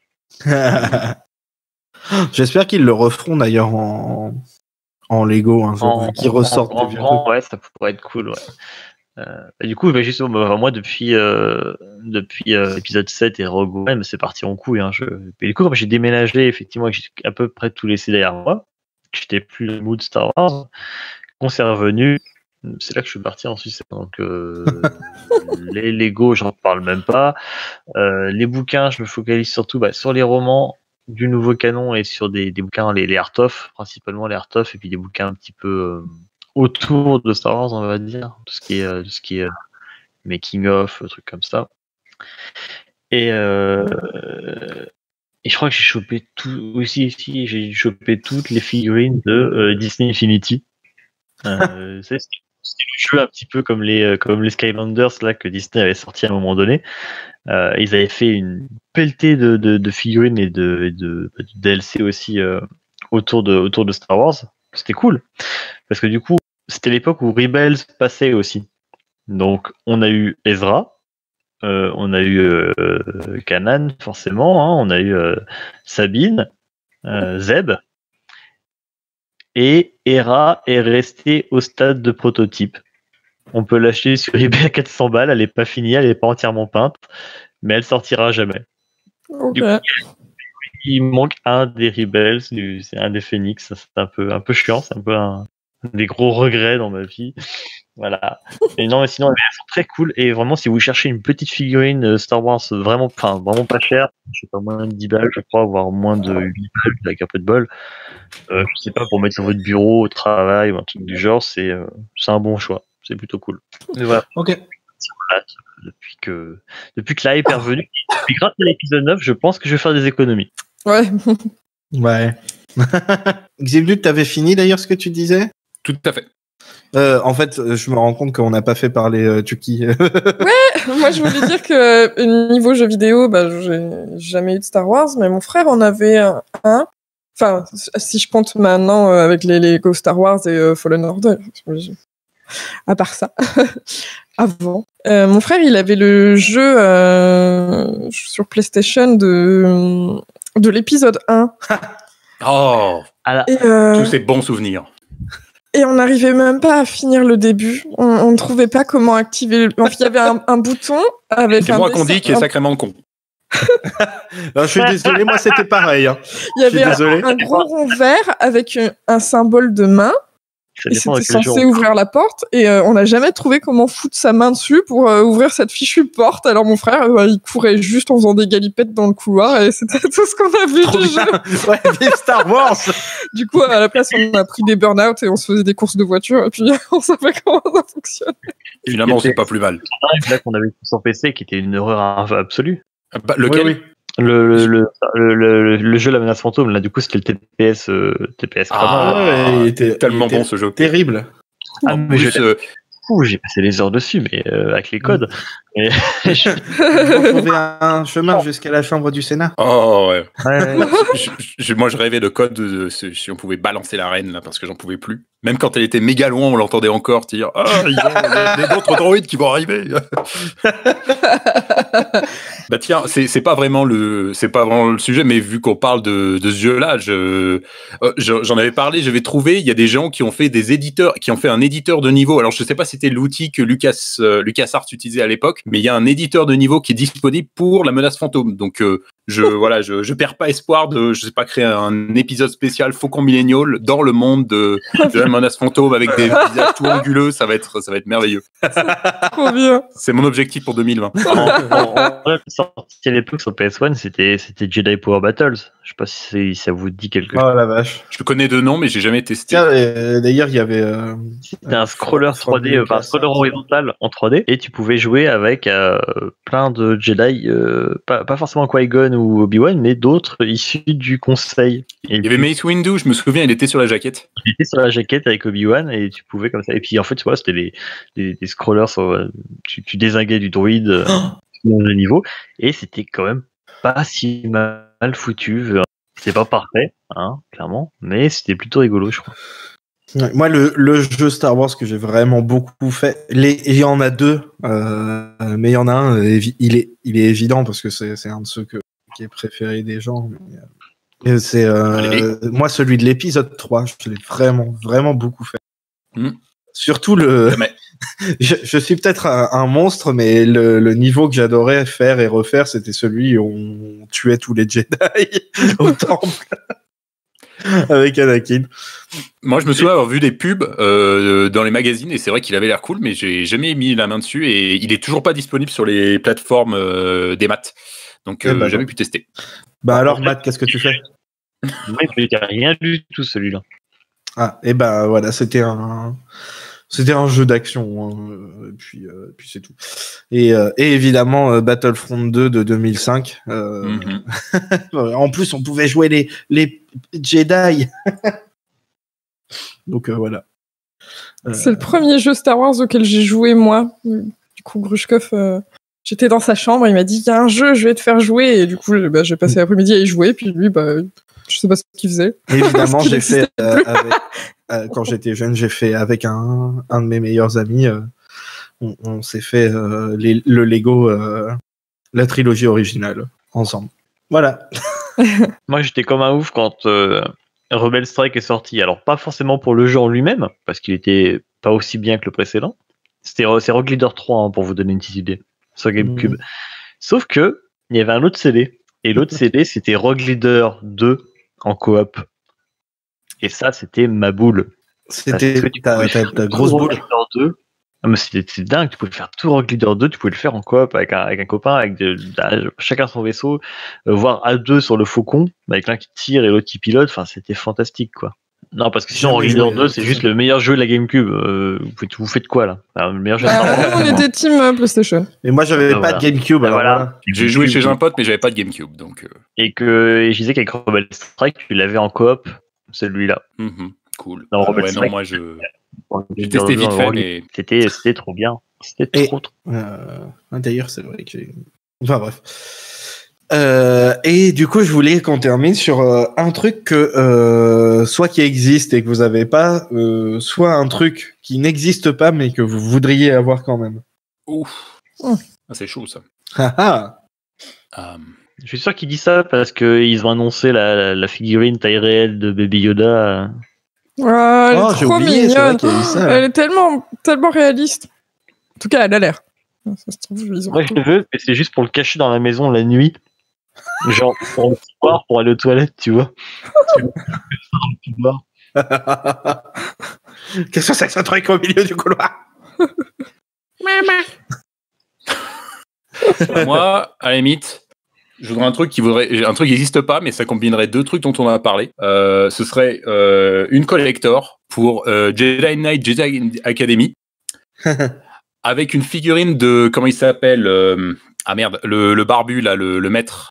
J'espère qu'ils le referont d'ailleurs en Lego un jour, vu qu'ils ressortent en des vieux grand, trucs. ouais, ça pourrait être cool, ouais. Et du coup, bah, justement, moi, depuis épisode 7 et Rogue One, c'est parti en couille. Hein, Et du coup, comme j'ai déménagé, effectivement, que j'ai à peu près tout laissé derrière moi, que j'étais plus le mood Star Wars, quand c'est revenu, c'est là que je suis parti en Suisse. Donc, les Lego, j'en parle même pas. Les bouquins, je me focalise surtout sur les romans du nouveau canon et sur des bouquins, les art-of, principalement les art-of, et puis des bouquins un petit peu autour de Star Wars, on va dire, tout ce qui est making of, trucs comme ça. Et je crois que j'ai chopé tout aussi, j'ai chopé toutes les figurines de Disney Infinity. C'est le jeu un petit peu comme les Skylanders là que Disney avait sorti à un moment donné. Ils avaient fait une pelletée de figurines et de DLC aussi autour de Star Wars. C'était cool parce que du coup c'était l'époque où Rebels passait aussi. Donc on a eu Ezra, on a eu Kanan forcément, hein, on a eu Sabine, Zeb. Et Hera est restée au stade de prototype. On peut l'acheter sur eBay à 400 balles, elle n'est pas finie, elle n'est pas entièrement peinte, mais elle sortira jamais. Ok. Du coup, il manque un des Rebels, c'est un des Phoenix, c'est un peu chiant, c'est un peu un des gros regrets dans ma vie. Voilà. Et non, mais sinon, elles sont très cool. Et vraiment, si vous cherchez une petite figurine Star Wars vraiment pas chère, je sais pas, moins de 10 balles, je crois, voire moins de 8 balles avec un peu de bol, je sais pas, pour mettre sur votre bureau, au travail ou un truc du genre, c'est un bon choix. C'est plutôt cool. Et voilà. Ok. Depuis que la hype est revenue, puis grâce à l'épisode 9, je pense que je vais faire des économies. Ouais. Ouais. Xavier, t'avais fini d'ailleurs ce que tu disais? Tout à fait. En fait, je me rends compte qu'on n'a pas fait parler Chucky. Moi, je voulais dire que niveau jeux vidéo, j'ai jamais eu de Star Wars, mais mon frère en avait un. Enfin, si je compte maintenant avec les Lego Star Wars et Fallen Order. À part ça, avant. Mon frère, il avait le jeu sur PlayStation de l'épisode 1. Oh, Et, tous ces bons souvenirs. Et on n'arrivait même pas à finir le début. On ne trouvait pas comment activer. Il y avait un bouton avec. C'est moi qu'on dit qui est sacrément con. Non, je suis désolé, moi c'était pareil. Hein. Il y avait un gros rond vert avec un symbole de main. Et c'était censé ouvrir la porte. Et on n'a jamais trouvé comment foutre sa main dessus pour ouvrir cette fichue porte. Alors mon frère, il courait juste en faisant des galipettes dans le couloir. Et c'était tout ce qu'on a vu du jeu. Ouais, vive Star Wars. Du coup, à la place, on a pris des burn-out et on se faisait des courses de voiture. Et puis, on savait comment ça fonctionnait. Finalement, c'est pas plus mal. Là qu'on avait sur PC, qui était une horreur absolue. Lequel? Oui. Le jeu La Menace Fantôme, là, du coup, c'était le TPS. Il était tellement bon ce jeu. Terrible. Mais j'ai passé des heures dessus, mais avec les codes. Et Ils ont trouvé un chemin jusqu'à la chambre du Sénat. Oh ouais. ouais, Moi, je rêvais de code si on pouvait balancer la reine là, parce que j'en pouvais plus. Même quand elle était méga loin, on l'entendait encore dire « Ah, il y a d'autres droïdes qui vont arriver !» Bah tiens, c'est pas vraiment le sujet, mais vu qu'on parle de ce jeu-là, j'en avais parlé, j'avais trouvé, il y a des gens qui ont fait un éditeur de niveau. Alors, je sais pas si c'était l'outil que LucasArts utilisait à l'époque, mais il y a un éditeur de niveau qui est disponible pour la menace fantôme. Donc, je perds pas espoir de, je sais pas, créer un épisode spécial Faucon Millennial dans le monde de la menace fantôme avec des visages tout anguleux, ça va être merveilleux. Trop bien. C'est mon objectif pour 2020. en vrai, sorti à l'époque sur PS1, c'était Jedi Power Battles. Je sais pas si ça vous dit quelque chose. Oh la vache. Je connais deux noms, mais j'ai jamais testé. Tiens, d'ailleurs, il y avait. C'était un scroller 3D, enfin un scroller horizontal en 3D, et tu pouvais jouer avec plein de Jedi, pas forcément Qui-Gon ou Obi-Wan, mais d'autres issus du Conseil. Et Il y avait Mace Windu, je me souviens, il était sur la jaquette. il était sur la jaquette avec Obi-Wan et tu pouvais comme ça. Et puis en fait, tu vois, c'était des scrollers, tu dézinguais du droïde dans le niveau, et c'était quand même pas si mal foutu. C'était pas parfait, hein, clairement, mais c'était plutôt rigolo, je crois. Ouais, moi, le jeu Star Wars que j'ai vraiment beaucoup fait, il y en a deux, mais il y en a un, il est évident parce que c'est un de ceux qui est préféré des gens. Et c'est moi celui de l'épisode 3, je l'ai vraiment, vraiment beaucoup fait. Surtout je suis peut-être un monstre, mais le niveau que j'adorais faire et refaire, c'était celui où on tuait tous les Jedi au temple. Avec Anakin. Moi, je me souviens avoir vu des pubs dans les magazines et c'est vrai qu'il avait l'air cool, mais j'ai jamais mis la main dessus et il est toujours pas disponible sur les plateformes des maths. Donc, j'ai jamais pu tester. Bah alors, Matt, qu'est-ce que tu fais? Moi, il n'y a rien du tout, celui-là. Ah, et ben voilà, c'était un jeu d'action, hein, puis c'est tout. Et évidemment, Battlefront 2 de 2005. En plus, on pouvait jouer les Jedi. Donc voilà. C'est le premier jeu Star Wars auquel j'ai joué, moi. Du coup, Grushkov, j'étais dans sa chambre, il m'a dit, il y a un jeu, je vais te faire jouer. Et du coup, j'ai passé l'après-midi à y jouer, puis lui, je sais pas ce qu'il faisait. Évidemment, j'ai fait, quand j'étais jeune, j'ai fait avec un de mes meilleurs amis, on s'est fait le Lego, la trilogie originale, ensemble. Voilà. Moi, j'étais comme un ouf quand Rebel Strike est sorti. Alors, pas forcément pour le jeu en lui-même, parce qu'il était pas aussi bien que le précédent. C'est Rogue Leader 3, hein, pour vous donner une petite idée, sur GameCube. Sauf que, il y avait un autre CD. Et l'autre CD, c'était Rogue Leader 2 en coop. Et ça, c'était ma boule. C'était ta grosse boule. Rogue Leader 2. Ah, mais c'était dingue, tu pouvais faire tout Rogue Leader 2, tu pouvais le faire en coop avec un copain, avec chacun son vaisseau, voire à deux sur le faucon, avec l'un qui tire et l'autre qui pilote, enfin c'était fantastique quoi. Non, parce que sinon Rogue Leader 2 c'est juste le meilleur jeu de la GameCube. Vous faites quoi là? Le meilleur jeu on était team PlayStation. Et moi j'avais pas de GameCube. Alors voilà. J'ai joué chez un pote, mais j'avais pas de GameCube. Donc, Et je disais qu'avec Rebel Strike, tu l'avais en coop, celui-là. Cool. Non, Rebel non, Strike, moi j'ai testé vite fait, mais c'était trop bien. C'était trop. D'ailleurs, c'est vrai que j'ai. Enfin bref. Et du coup, je voulais qu'on termine sur un truc que soit qui existe et que vous avez pas, soit un truc qui n'existe pas mais que vous voudriez avoir quand même. Ouf. C'est chaud ça. Je suis sûr qu'il dit ça parce qu'ils ont annoncé la figurine taille réelle de Baby Yoda. Elle est trop mignonne. Elle est tellement réaliste. En tout cas, elle a l'air. Ça se trouve, Moi, je le veux, mais c'est juste pour le cacher dans la maison la nuit. Genre, pour le soir, pour aller aux toilettes, tu vois. Qu'est-ce que c'est que ce truc au milieu du couloir? Moi, à la limite, je voudrais un truc qui n'existe pas, mais ça combinerait deux trucs dont on a parlé. Ce serait une collector pour Jedi Knight Jedi Academy avec une figurine de, comment il s'appelle, le barbu là, le maître.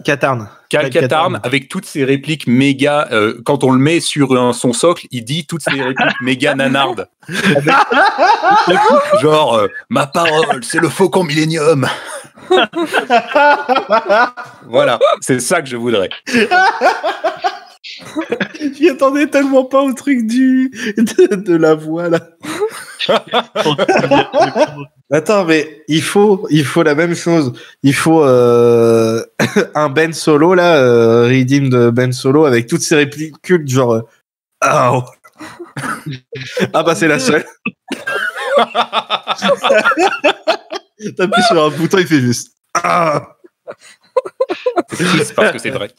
Katarn. Cal Katarn, avec toutes ces répliques méga. Quand on le met sur son socle, il dit toutes ces répliques méga nanardes. Genre, ma parole, c'est le Faucon Millenium. Voilà, c'est ça que je voudrais. J'y attendais tellement pas au truc de la voix là. Attends, mais il faut la même chose. Il faut un Ben Solo là, redeem de Ben Solo avec toutes ces répliques cultes genre ah bah c'est la seule. T'appuies sur un bouton, il fait juste ah. C'est parce que c'est vrai.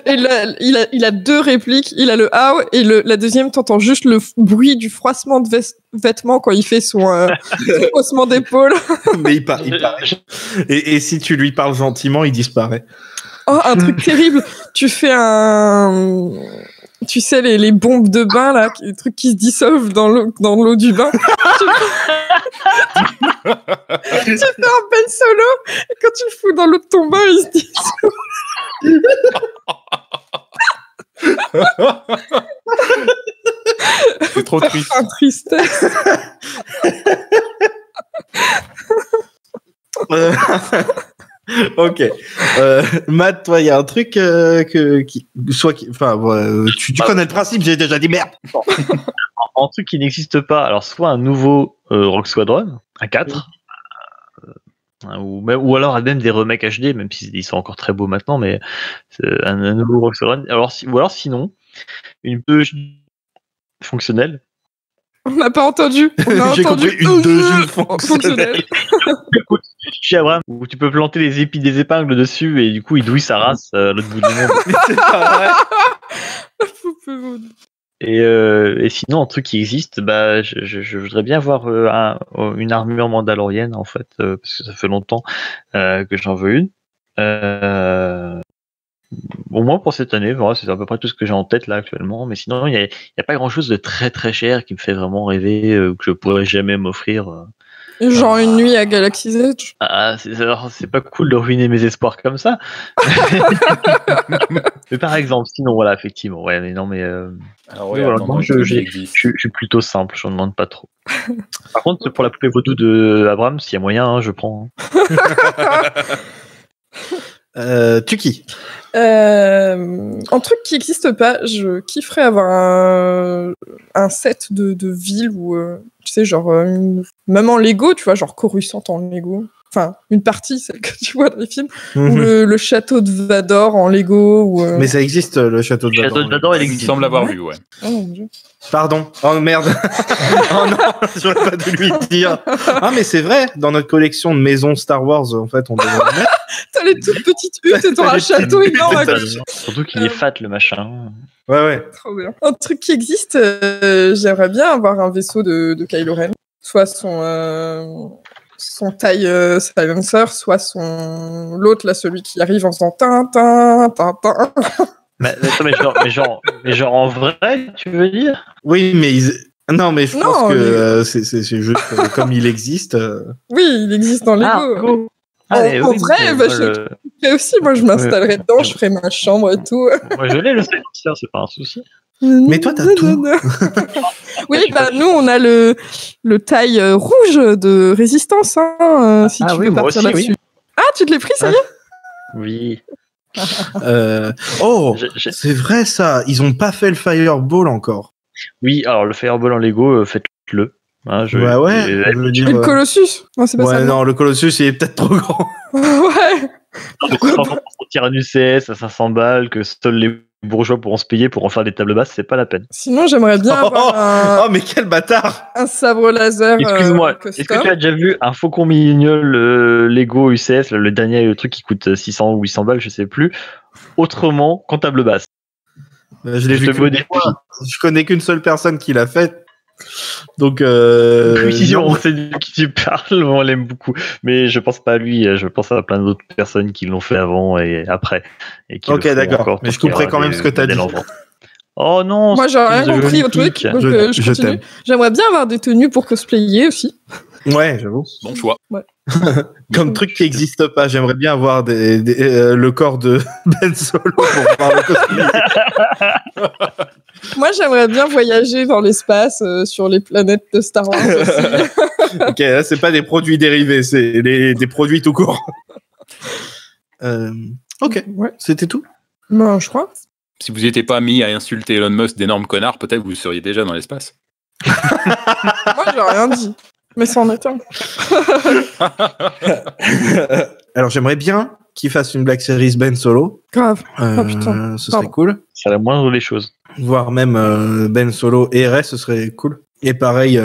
Et là, il a 2 répliques. Il a le how et la deuxième, t'entends juste le bruit du froissement de vêtements quand il fait son haussement d'épaule. Mais il part. Et si tu lui parles gentiment, il disparaît. Oh, un truc terrible. Tu fais tu sais, les bombes de bain, là, les trucs qui se dissolvent dans l'eau du bain. Tu fais un Ben Solo, et quand tu le fous dans l'eau de ton bain, il se dissout. C'est trop triste. Un tristesse. Ok. Matt, toi, il y a un truc tu connais le principe, j'ai déjà dit merde. Un truc qui n'existe pas, alors soit un nouveau Rogue Squadron, un 4, ou alors même des remakes HD, même s'ils sont encore très beaux maintenant, mais un nouveau Rogue Squadron. Ou alors sinon, une 2 fonctionnelle. On n'a pas entendu. On a J'ai entendu compris une 2 fonctionnelle. Chez Abraham, où tu peux planter des épingles dessus et du coup il douille sa race à l'autre bout du monde. C'est pas vrai. Et sinon, un truc qui existe, bah, je voudrais bien voir une armure mandalorienne en fait, parce que ça fait longtemps que j'en veux une. Au moins pour cette année, voilà, c'est à peu près tout ce que j'ai en tête là actuellement. Mais sinon, il y a pas grand chose de très très cher qui me fait vraiment rêver, que je pourrais jamais m'offrir. Genre une nuit à Galaxy's Edge. Ah, c'est pas cool de ruiner mes espoirs comme ça. Mais par exemple, sinon, voilà, effectivement, ouais, mais non, mais. Alors, ouais, voilà, attends, moi, je suis plutôt simple, je ne demande pas trop. Par contre, pour la poupée vaudou de Abraham, s'il y a moyen, hein, je prends. Tuki. Un truc qui n'existe pas, je kifferais avoir un set de ville où, tu sais, genre, même en Lego, tu vois, genre Coruscant en Lego. Enfin, une partie, celle que tu vois dans les films, ou le château de Vador en Lego. Ou, Mais ça existe, le château de Vador. Le château de Vador, il Il existe. semble l'avoir vu, ouais. Oh mon Dieu. Pardon. Oh merde. Oh non, j'aurais pas dû lui dire. Ah mais c'est vrai, dans notre collection de maisons Star Wars, en fait, on devrait le mettre. T'as les toutes petites huttes et t'as un château énorme à côté. Surtout qu'il est fat, le machin. Ouais. Trop bien. Un truc qui existe, j'aimerais bien avoir un vaisseau de Kylo Ren. Soit son TIE Silencer, soit l'autre, là, celui qui arrive en faisant tin. Mais genre en vrai, tu veux dire? Oui, mais non, mais je pense que c'est juste comme il existe. Oui, il existe dans Lego. En vrai, je aussi, moi je m'installerais dedans, je ferais ma chambre et tout. Moi je l'ai le silencer, c'est pas un souci. Mais toi t'as tout. Oui, bah nous on a le taille rouge de résistance, hein, si tu veux partir là-dessus. Oui. Ah, tu te l'es pris, ça y est? Oui. C'est vrai ça, ils ont pas fait le Fireball encore. Oui, alors le Fireball en Lego, faites-le. Hein, le Colossus. Non, c'est pas ça. Non, le Colossus il est peut-être trop grand. Ouais. On tire un UCS à 500 balles que seuls les bourgeois pourront se payer pour en faire des tables basses, c'est pas la peine. Sinon, j'aimerais bien avoir Oh, mais quel bâtard! Un sabre laser. Excuse-moi, est-ce que tu as déjà vu un Faucon Millenium Lego UCS, le dernier le truc qui coûte 600 ou 800 balles, je sais plus, autrement qu'en table basse? Je l'ai vu je connais qu'une seule personne qui l'a fait. Donc, oui, on sait de qui tu parles, on l'aime beaucoup, mais je pense pas à lui, je pense à plein d'autres personnes qui l'ont fait avant et après. Et qui ok, d'accord, mais je couperai quand même ce que tu as dit. Oh non! Moi, j'ai rien compris au truc, donc je continue. J'aimerais bien avoir des tenues pour cosplayer aussi. Ouais, j'avoue. Bon choix. Comme truc qui n'existe pas, j'aimerais bien avoir le corps de Ben Solo pour voir le costume. Moi, j'aimerais bien voyager dans l'espace sur les planètes de Star Wars aussi. Ok, là, c'est pas des produits dérivés, c'est des produits tout court. Ok, Ouais. c'était tout. Ben, je crois. Si vous n'étiez pas mis à insulter Elon Musk d'énormes connards, peut-être vous seriez déjà dans l'espace. Moi, j'ai rien dit. Mais c'en est un. Alors, j'aimerais bien qu'il fasse une Black Series Ben Solo. Grave. Oh, putain. Ce serait Pardon. cool. C'est la moindre des choses. Voire même Ben Solo et Rey, ce serait cool. Et pareil,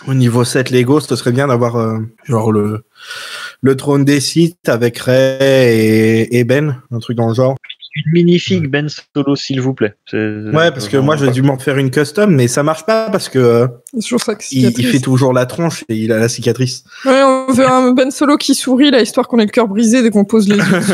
au niveau 7 Lego, ce serait bien d'avoir genre le trône des Sith avec Rey et Ben, un truc dans le genre. Une minifig Ben Solo, s'il vous plaît. Ouais, parce que moi, j'ai dû m'en faire une custom, mais ça marche pas parce que C'est toujours ça que il fait toujours la tronche et il a la cicatrice. Ouais, on veut un Ben Solo qui sourit, là, histoire qu'on ait le cœur brisé dès qu'on pose les yeux dessus.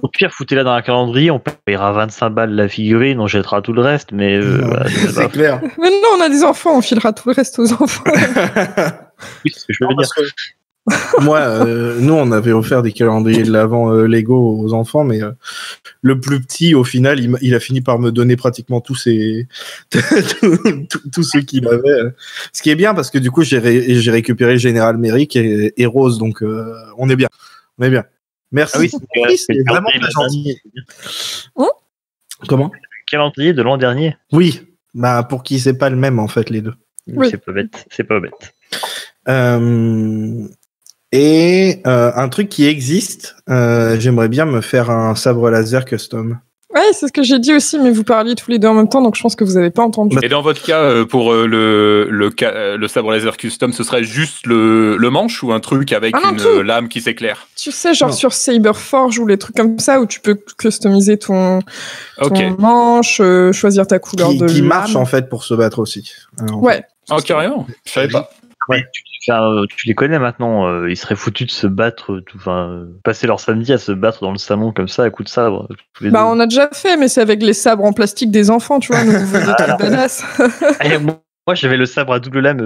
Au pire, foutez-la dans un calendrier, on payera 25 balles la figurine, on jettera tout le reste, mais voilà, C'est clair. Mais non, on a des enfants, on filera tout le reste aux enfants. oui, c'est ce que je veux dire. Moi, nous, on avait offert des calendriers de l'avant Lego aux enfants, mais le plus petit, au final, il a fini par me donner pratiquement tous tous ceux qu'il avait. Ce qui est bien, parce que du coup, j'ai récupéré Général Merrick et Rose, donc on est bien. On est bien. Merci. Ah oui, c'est vraiment très gentil. Comment ? Calendrier de l'an dernier. Oui, bah pour qui c'est pas le même en fait les deux. Oui. C'est pas bête, c'est pas bête. Et un truc qui existe, j'aimerais bien me faire un sabre laser custom. Ouais, c'est ce que j'ai dit aussi, mais vous parliez tous les deux en même temps, donc je pense que vous avez pas entendu. Et dans votre cas, pour le sabre laser custom, ce serait juste le manche ou un truc avec Ah non, une tout. lame qui s'éclaire? Tu sais, genre Non. sur Saberforge ou les trucs comme ça, où tu peux customiser ton Ok. manche, choisir ta couleur de Qui lame. marche en fait pour se battre aussi. Ouais. Ah, carrément. Je savais pas. Ouais. Tu les connais maintenant, ils seraient foutus de se battre, passer leur samedi à se battre dans le salon comme ça à coups de sabre. Tous les Bah, deux. on a déjà fait, mais c'est avec les sabres en plastique des enfants, tu vois, nous, on veut des trucs badass. Eh, moi, j'avais le sabre à double lame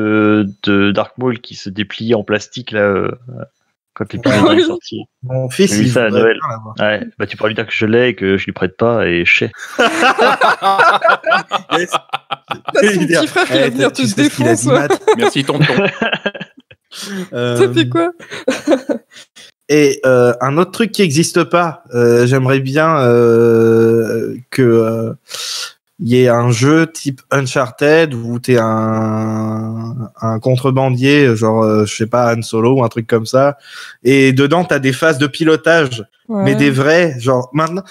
de Dark Maul qui se dépliait en plastique là quand l'épisode Ah oui. est sorti. Mon fils, J'ai vu il ça à voudrait Noël. bien l'avoir. Ouais, bah tu pourras lui dire que je l'ai et que je lui prête pas et je sais. Yes. T'as son petit frère qui va venir te tu sais ce qu'il a dit, défoncer. Matt. Merci, tonton. Ça fait quoi? Et un autre truc qui n'existe pas, j'aimerais bien que il y ait un jeu type Uncharted où t'es un contrebandier, genre je sais pas, Han Solo ou un truc comme ça, et dedans t'as des phases de pilotage, Ouais. mais des vrais, genre maintenant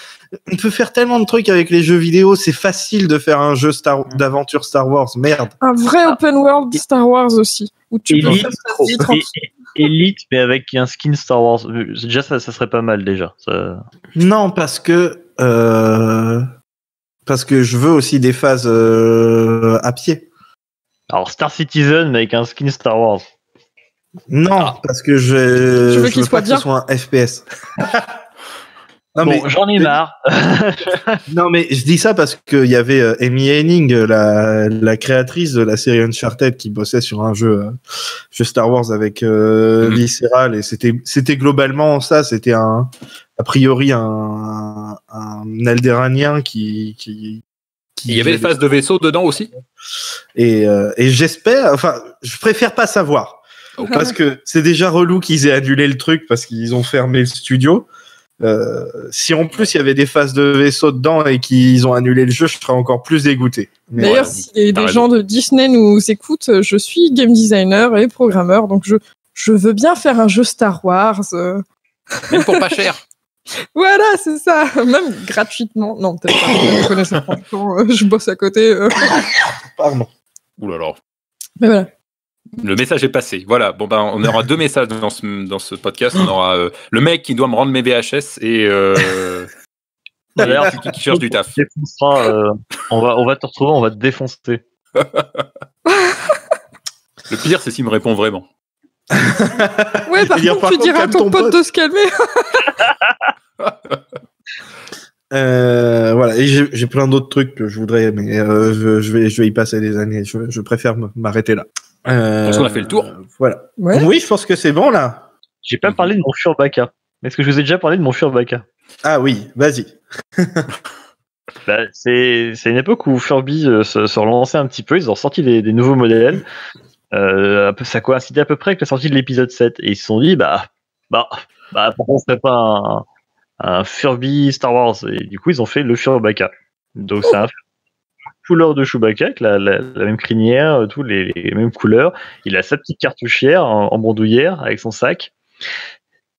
on peut faire tellement de trucs avec les jeux vidéo, c'est facile de faire un jeu d'aventure Star Wars, merde. Un vrai open world Star Wars aussi, où tu peux Elite, faire ta vie tranquille. Elite, mais avec un skin Star Wars. Déjà, ça serait pas mal déjà. Ça... Non, parce que je veux aussi des phases à pied. Alors Star Citizen, mais avec un skin Star Wars. Non, parce que Tu je veux qu'il veux soit pas que bien ce soit un FPS. Non, Bon, mais, j'en ai marre. non, mais je dis ça parce qu'il y avait Amy Hennig, la créatrice de la série Uncharted, qui bossait sur un jeu Star Wars avec Visceral, et c'était globalement ça, c'était a priori un Aldéranien qui Il y avait des phases de vaisseau dedans aussi? et j'espère, enfin, je préfère pas savoir. Ok. Parce que c'est déjà relou qu'ils aient annulé le truc parce qu'ils ont fermé le studio. Si en plus il y avait des phases de vaisseau dedans et qu'ils ont annulé le jeu, je serais encore plus dégoûté. Mais D'ailleurs, Ouais, si des t'as gens de Disney nous écoutent, je suis game designer et programmeur, donc je veux bien faire un jeu Star Wars. Même pour pas cher. Voilà, c'est ça. Même gratuitement. Non, peut-être pas. Je connais ça. Je bosse à côté. pardon. Ouh là là. Mais voilà. Le message est passé. Voilà. Bon ben, on aura deux messages dans ce podcast. On aura le mec qui doit me rendre mes VHS et D'ailleurs, qui cherche du taf. On va te retrouver, on va te défoncer. Le pire, c'est s'il me répond vraiment. Ouais, par dire, contre, par tu contre, diras à calme ton ton pote pote. de se calmer. Voilà, et j'ai plein d'autres trucs que je voudrais, mais je vais y passer des années. Je préfère m'arrêter là. Est-ce qu'on a fait le tour? Voilà. Ouais. Oui, je pense que c'est bon là. J'ai pas parlé de mon Furbaka. Est-ce que je vous ai déjà parlé de mon Furbaka? Ah oui, vas-y. Bah, c'est une époque où Furby se relançait un petit peu. Ils ont sorti des nouveaux modèles. Ça coïncidait à peu près avec la sortie de l'épisode 7. Et ils se sont dit, pourquoi on ferait pas un Furby Star Wars? Et du coup, ils ont fait le Furbaka. Donc, c'est un couleur de Chewbacca avec la même crinière, tous les mêmes couleurs. Il a sa petite cartouchière en bandoulière avec son sac.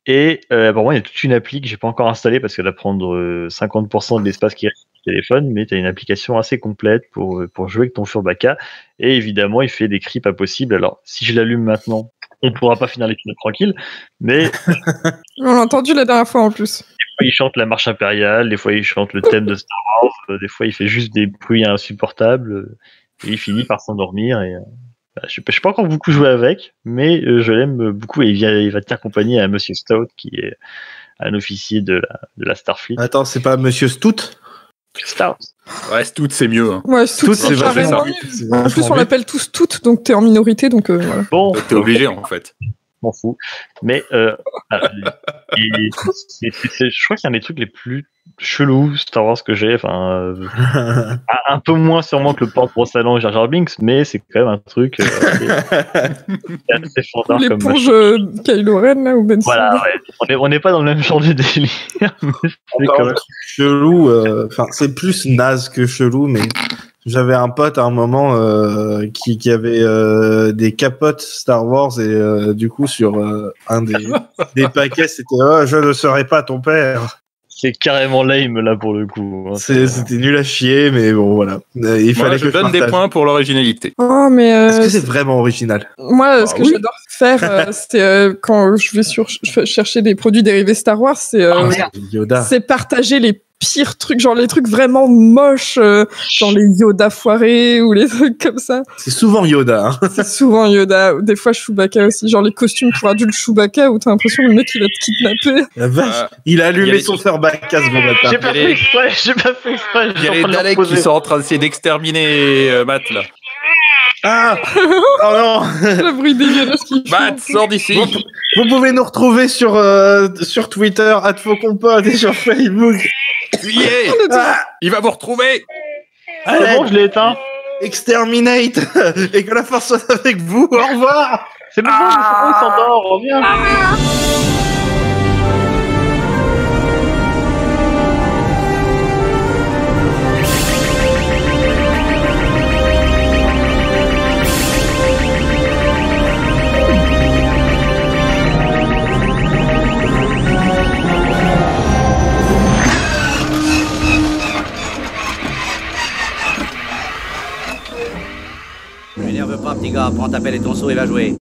Et apparemment, il y a toute une appli que j'ai pas encore installée parce qu'elle va prendre 50% de l'espace qui reste sur le téléphone, mais tu as une application assez complète pour jouer avec ton Furbaka. Et évidemment, il fait des cris pas possibles. Alors, si je l'allume maintenant, on pourra pas finir l'épisode tranquille, mais On l'a entendu la dernière fois en plus. des fois, il chante la marche impériale, des fois, il chante le thème de Star Wars, des fois, il fait juste des bruits insupportables, et il finit par s'endormir. Et je n'ai pas encore beaucoup joué avec, mais je l'aime beaucoup et il va t'accompagner à Monsieur Stout, qui est un officier de la Starfleet. Attends, c'est pas Monsieur Stout? Stout. Ouais, Stout, c'est mieux. Hein. Ouais, Stout, c'est carrément. vachement mieux. En plus, on l'appelle tous toutes, donc t'es en minorité, donc voilà. Bon, T'es obligé, en fait. m'en fous. Mais je crois que c'est un des trucs les plus chelous Star Wars que j'ai. Enfin, un peu moins sûrement que le porte-brosse-à-dents Jar Jar Binks, mais c'est quand même un truc assez fandard comme L'éponge Kylo Ren, là, ou Ben Voilà, ouais. On n'est pas dans le même genre de délire. Mais c'est quand même... Chelou, enfin, c'est plus naze que chelou, mais j'avais un pote à un moment qui avait des capotes Star Wars et du coup sur un des paquets c'était je ne serai pas ton père. C'est carrément lame là pour le coup. Hein. C'était nul à chier, mais bon voilà. Il fallait Je que donne des partage. points pour l'originalité. Oh, mais Est-ce que c'est vraiment original? moi, ce que oui. j'adore faire, c'est quand je vais chercher des produits dérivés Star Wars, Yoda. c'est partager les pires trucs, genre les trucs vraiment moches, genre les Yoda foirés ou les trucs comme ça. C'est souvent Yoda. Hein. C'est souvent Yoda, des fois Chewbacca aussi, genre les costumes pour adultes Chewbacca où t'as l'impression que le mec il va te kidnapper. La vache. Il a il y a allumé les- son Furbaka ce bon matin. J'ai pas fait exprès, j'ai pas fait exprès. Il y a les Daleks qui sont en train d'essayer d'exterminer Matt, là. Ah oh non. Le bruit dégueulasse qu'il fait. Matt, sors d'ici. Vous pouvez nous retrouver sur Twitter @fauconpod et sur Facebook. Tu y es. Ah, Il va vous retrouver. C'est bon, je l'ai éteint. Exterminate et que la force soit avec vous. Au revoir. C'est bon, il s'endort, reviens. M'énerve pas, petit gars. Prends ta pelle et ton seau et va jouer.